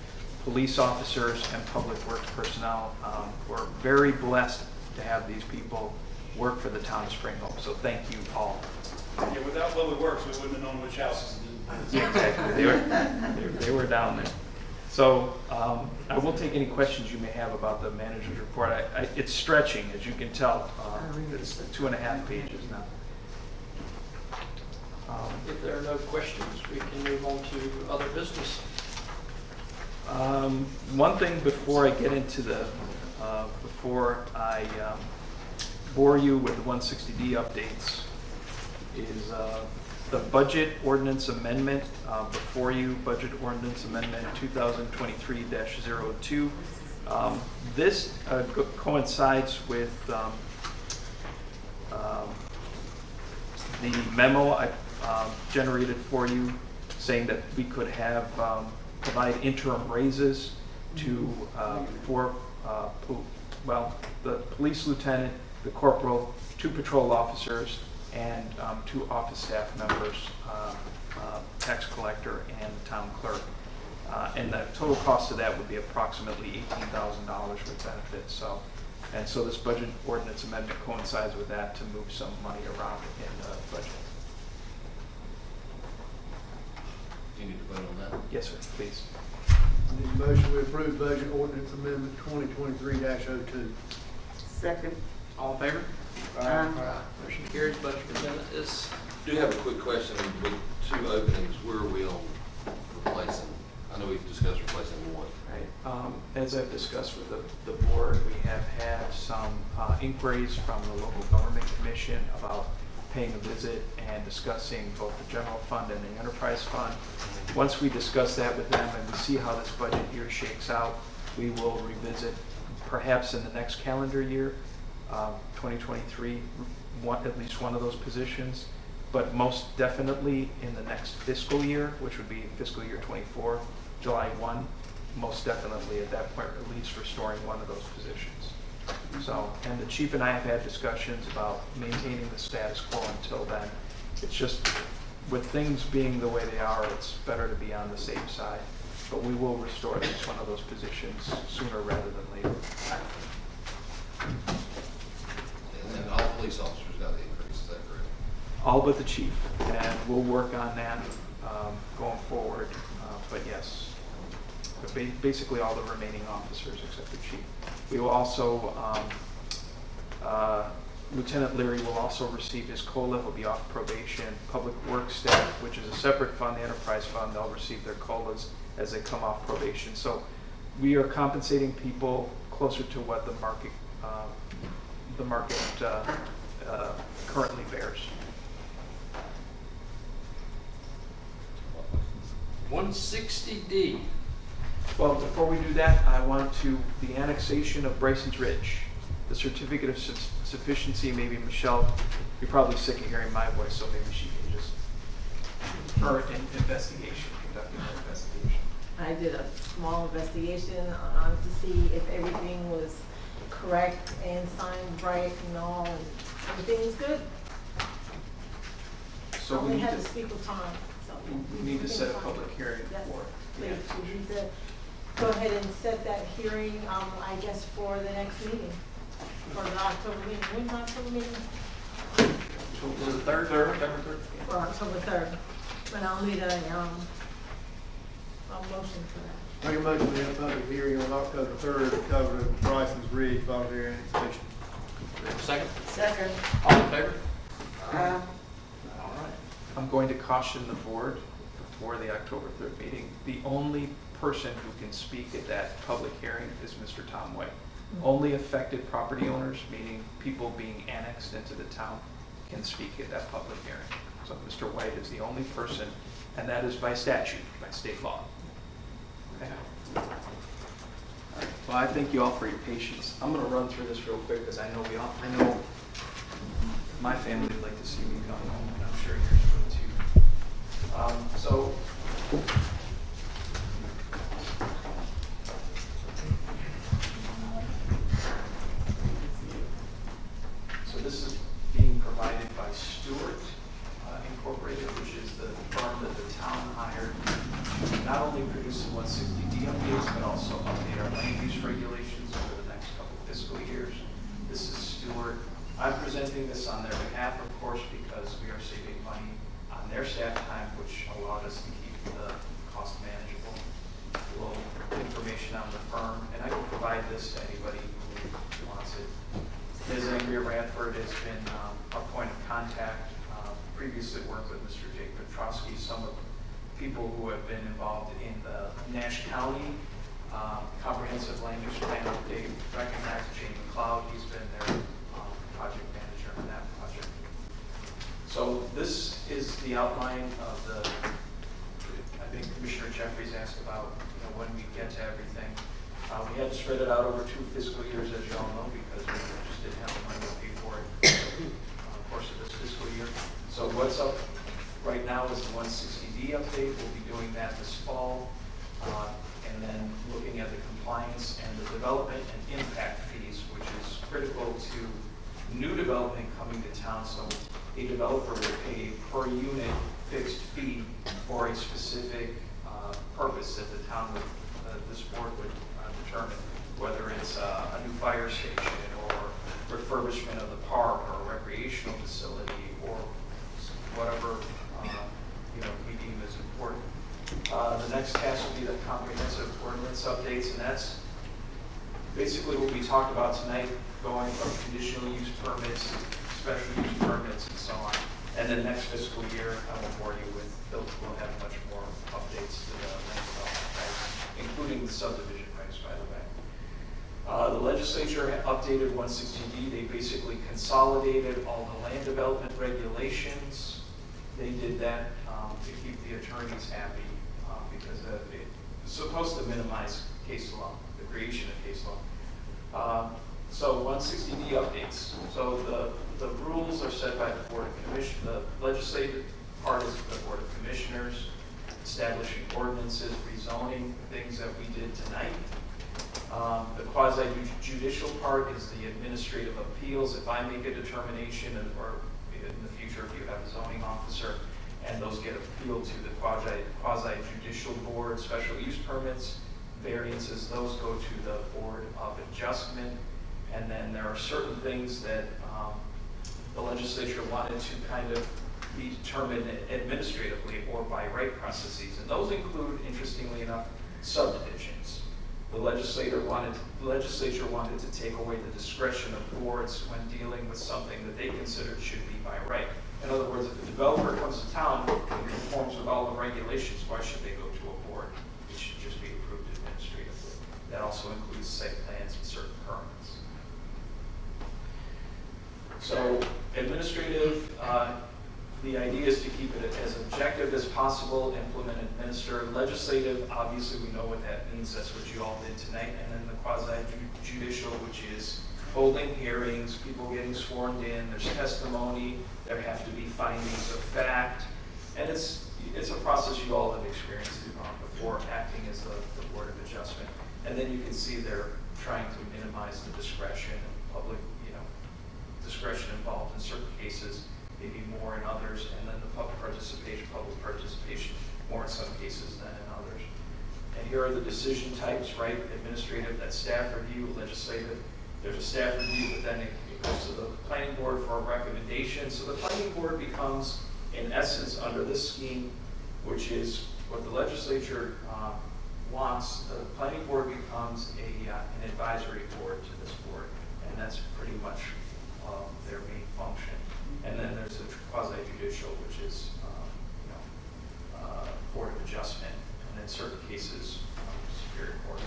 police officers, and public works personnel. We're very blessed to have these people work for the town of Spring Hill, so thank you all. Yeah, without Public Works, we wouldn't have known which houses to do. Yeah, exactly. They were down there. So I will take any questions you may have about the manager's report. It's stretching, as you can tell. It's 2.5 pages now. If there are no questions, we can move on to other business. One thing before I get into the, before I bore you with the 160D updates is the budget ordinance amendment before you, budget ordinance amendment 2023-02. This coincides with the memo I generated for you saying that we could have provide interim raises to the police lieutenant, the corporal, 2 patrol officers, and 2 office staff members, tax collector and town clerk. And the total cost of that would be approximately $18,000 with benefits. So this budget ordinance amendment coincides with that to move some money around in the budget. Do you need to vote on that? Yes, sir, please. Need a motion to approve budget ordinance amendment 2023-02. Second. All in favor? Motion carries. Budget amendment is. I do have a quick question. With 2 openings, where are we on replacing? I know we've discussed replacing 1. Right. As I've discussed with the board, we have had some inquiries from the local government commission about paying a visit and discussing both the general fund and the enterprise fund. Once we discuss that with them and we see how this budget year shakes out, we will revisit perhaps in the next calendar year, 2023, at least one of those positions, but most definitely in the next fiscal year, which would be fiscal year 24, July 1, most definitely at that point, at least restoring one of those positions. So, and the chief and I have had discussions about maintaining the status quo until then. It's just, with things being the way they are, it's better to be on the safe side. But we will restore at least one of those positions sooner rather than later. And then all police officers got the increase, is that correct? All but the chief, and we'll work on that going forward. But yes, basically all the remaining officers except the chief. We will also, Lieutenant Leary will also receive his COLA. He'll be off probation. Public Works staff, which is a separate fund, the enterprise fund, they'll receive their COLAs as they come off probation. So we are compensating people closer to what the market currently bears. 160D. Well, before we do that, I want to, the annexation of Bryson's Ridge, the certificate of sufficiency, maybe Michelle, you're probably sick of hearing my voice, so maybe she can just, her investigation, conducting her investigation. I did a small investigation to see if everything was correct and signed right and all, and everything was good. So we only need had to to speak with Tom, so. we need to set a public hearing Yes, for it. please, we need to go ahead and set that hearing, I guess, for the next meeting, for the October meeting. When's the October meeting? The third. For October 3rd, but I'll need a motion for that. Make a motion to have a public hearing on October 3rd to cover the Bryson's Ridge voluntary annexation. Second. Second. All in favor? All right. I'm going to caution the board before the October 3rd meeting. The only person who can speak at that public hearing is Mr. Tom White. Only affected property owners, meaning people being annexed into the town, can speak at that public hearing. So Mr. White is the only person, and that is by statute, by state law. Okay. All right. Well, I thank you all for your patience. I'm going to run through this real quick because I know my family would like to see me come home, and I'm sure yours would too. So this is being provided by Stewart Incorporated, which is the firm that the town hired to not not only produce the 160D updates, but also update our land use regulations over the next couple fiscal years. This is Stuart. I'm presenting this on their behalf, of course, because we are saving money on their staff time, which allowed us to keep the cost manageable. A little information on the firm, and I can provide this to anybody who wants it. Ms. Andrea Radford has been a point of contact. Previously worked with Mr. Jake Petrosky, some of the people who have been involved in the Nash County Comprehensive Land Use Plan. They recognize Jamie McLeod. He's been their project manager on that project. So this is the outline of the, I think Commissioner Jeffries asked about when we get to everything. We had to spread it out over 2 fiscal years, as you all know, because we just didn't have the money to pay for it over the course of this fiscal year. So what's up right now is the 160D update. We'll be doing that this fall. And then looking at the compliance and the development and impact fees, which is critical to new development coming to town. So a developer will pay per unit fixed fee for a specific purpose that the town would, this board would determine, whether it's a new fire station or refurbishment of the park or a recreational facility or whatever we deem as important. The next task will be the comprehensive ordinance updates, and that's basically what we talked about tonight, going from conditional use permits, special use permits, and so on. And then next fiscal year, I won't bore you with, we'll have much more updates to the land development regs, including the subdivision regs, by the way. The legislature updated 160D. They basically consolidated all the land development regulations. They did that to keep the attorneys happy because it's supposed to minimize case law, the creation of case law. So 160D updates. So the rules are set by the Board of Commissioners. The legislative part is the Board of Commissioners, establishing ordinances, rezoning, things that we did tonight. The quasi-judicial part is the administrative appeals. If I make a determination, or in the future if you have a zoning officer, and those get appealed to the quasi-judicial board, special use permits, variances, those go to the Board of Adjustment. And then there are certain things that the legislature wanted to kind of be determined administratively or by right processes. And those include, interestingly enough, subdivisions. The legislature wanted to take away the discretion of boards when dealing with something that they considered should be by right. In other words, if a developer comes to town and conforms with all the regulations, why should they go to a board? It should just be approved administratively. That also includes site plans and certain permits. So administrative, the idea is to keep it as objective as possible, implement, administer. Legislative, obviously we know what that means. That's what you all did tonight. And then the quasi-judicial, which is holding hearings, people getting sworn in, there's testimony, there have to be findings of fact. And it's a process you all have experienced before acting as the Board of Adjustment. And then you can see they're trying to minimize the discretion and public, discretion involved in certain cases, maybe more in others, and then the public participation more in some cases than in others. And here are the decision types, right? Administrative, that's staff review. Legislative, there's a staff review, but then it goes to the planning board for a recommendation. So the planning board becomes, in essence, under this scheme, which is what the legislature wants, the planning board becomes an advisory board to this board, and that's pretty much their main function. And then there's the quasi-judicial, which is Board of Adjustment, and in certain cases, Superior Court.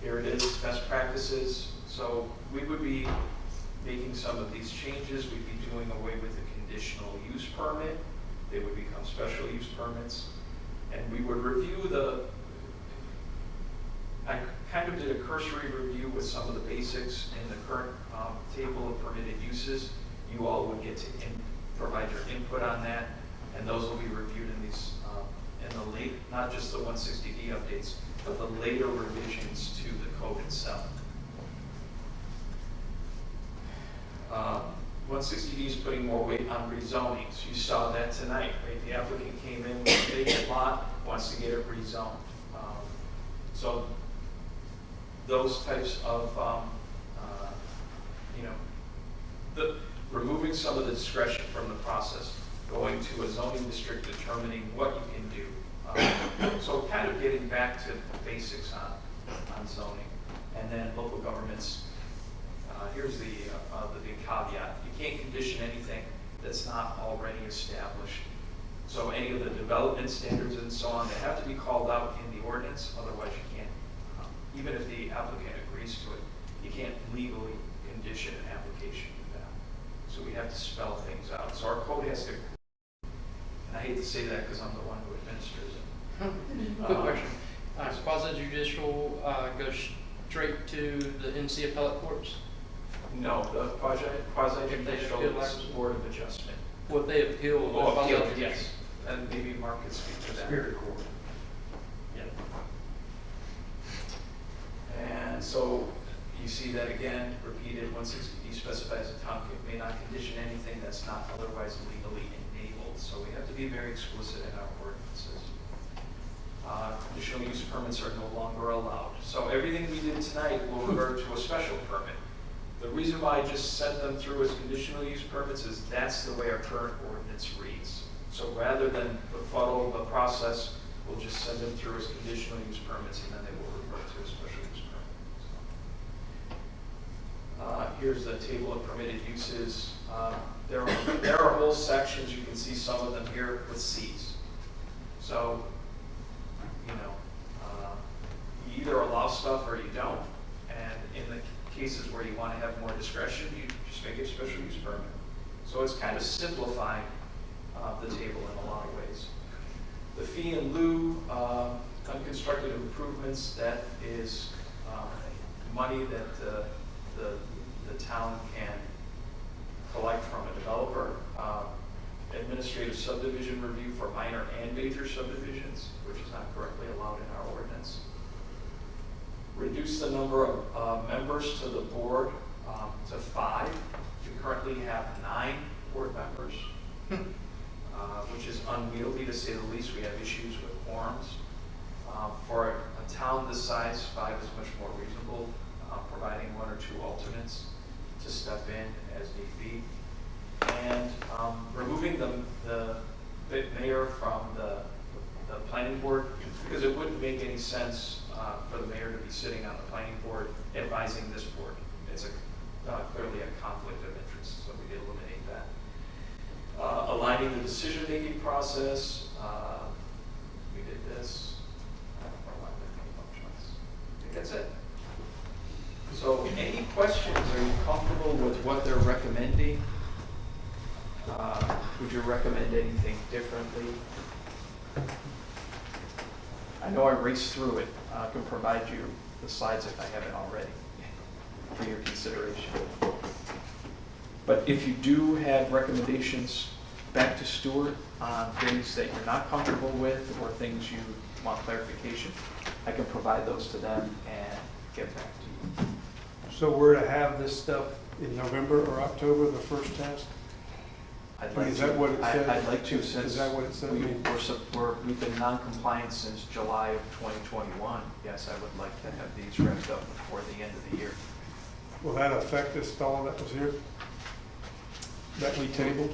Here it is, best practices. So we would be making some of these changes. We'd be doing away with the conditional use permit. They would become special use permits. And we would review I kind of did a cursory review with some of the basics in the current table of permitted uses. You all would get to provide your input on that, and those will be reviewed in these, not just the 160D updates, but the later revisions to the code itself. 160D is putting more weight on rezonings. You saw that tonight, right? The applicant came in with a vacant lot. wants to get it rezoned. So those types of, removing some of the discretion from the process, going to a zoning district, determining what you can do. So kind of getting back to basics on zoning. And then local governments, here's the big caveat. You can't condition anything that's not already established. So any of the development standards and so on, they have to be called out in the ordinance, otherwise you can't, even if the applicant agrees to it, you can't legally condition an application with that. So we have to spell things out. So our code has to, and I hate to say that because I'm the one who administers it. Quick question. Quasi-judicial goes straight to the NC appellate courts? No, the quasi-judicial is Board of Adjustment. What they appeal? Oh, appeal, yes. And maybe Mark could speak to that. Superior Court. Yeah. And so you see that again, repeated, 160B specifies a town may not condition anything that's not otherwise legally enabled. So we have to be very explicit in our ordinances. Conditional use permits are no longer allowed. So everything we did tonight will revert to a special permit. The reason why I just sent them through as conditional use permits is that's the way our current ordinance reads. So rather than befuddle the process, we'll just send them through as conditional use permits and then they will revert to a special use permit. Here's the table of permitted uses. There are whole sections, you can see some of them here with Cs. So, you either allow stuff or you don't. And in the cases where you want to have more discretion, you just make it a special use permit. So it's kind of simplifying the table in a lot of ways. The fee in lieu, unconstructed improvements, that is money that the town can collect from a developer. Administrative subdivision review for minor and major subdivisions, which is not currently allowed in our ordinance. Reduce the number of members to the board to 5. We currently have 9 board members, which is unwieldy to say the least. We have issues with quorums. For a town this size, 5 is much more reasonable, providing 1 or 2 alternates to step in as need be. And removing the mayor from the planning board, because it wouldn't make any sense for the mayor to be sitting on the planning board advising this board. It's clearly a conflict of interest, so we did eliminate that. Aligning the decision-making process, we did this. I don't know why there came up choice. I think that's it. So any questions? Are you comfortable with what they're recommending? Would you recommend anything differently? I know I raced through it. I can provide you the slides if I haven't already for your consideration. But if you do have recommendations back to Stuart on things that you're not comfortable with or things you want clarification, I can provide those to them and get back to you. So we're to have this stuff in November or October, the first test? Is that what it says? I'd like to, since is that what it says? We've been non-compliant since July of 2021. Yes, I would like to have these wrapped up before the end of the year. Will that affect this fellow that was here? That we tabled?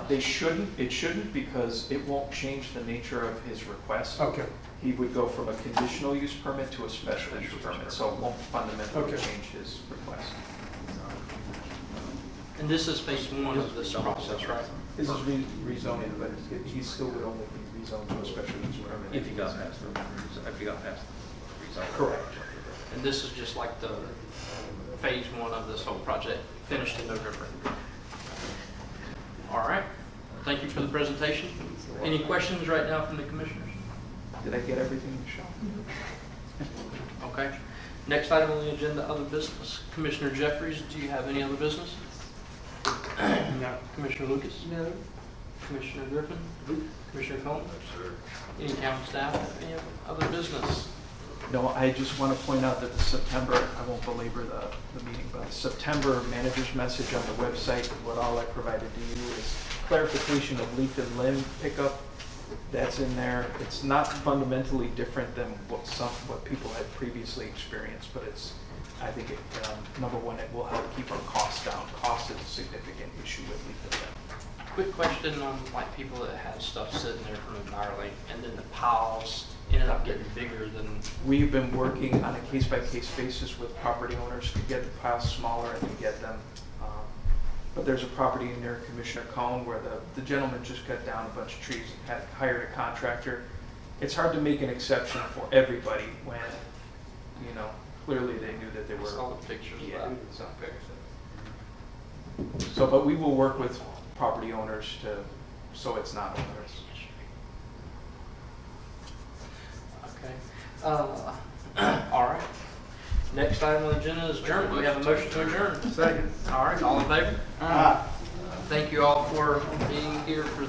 They shouldn't. It shouldn't because it won't change the nature of his request. Okay. He would go from a conditional use permit to a special use permit, so it won't fundamentally change his request. And this is phase 1 of this process, right? This is rezoning, but he still would only be rezoned to a special use permit. If he got past the rezone. Correct. And this is just like the phase 1 of this whole project, finished in November. All right. Thank you for the presentation. Any questions right now from the commissioners? Did I get everything, Michelle? Okay. Next item on the agenda, other business. Commissioner Jeffries, do you have any other business? No. Commissioner Lucas? No. Commissioner Griffin? Commissioner Coleman? No, sir. Any town staff have any other business? No, I just want to point out that the September, I won't belabor the meeting, but the September manager's message on the website, what all I provided to you is clarification of leaf and limb pickup that's in there. It's not fundamentally different than what people had previously experienced, but I think number one, it will help keep our costs down. Cost is a significant issue with leaf them. Quick question on like people that have stuff sitting there from entirely, and then the piles ended up getting bigger than. We've been working on a case-by-case basis with property owners to get the piles smaller and to get them. But there's a property in near Commissioner Cohn where the gentleman just cut down a bunch of trees and had hired a contractor. It's hard to make an exception for everybody when, clearly they knew that they were. I saw the pictures. Yeah. So, but we will work with property owners so it's not onerous. Okay. All right. Next item on the agenda is adjournment. We have a motion to adjourn. Second. All right, all in favor? Aye. Thank you all for being here for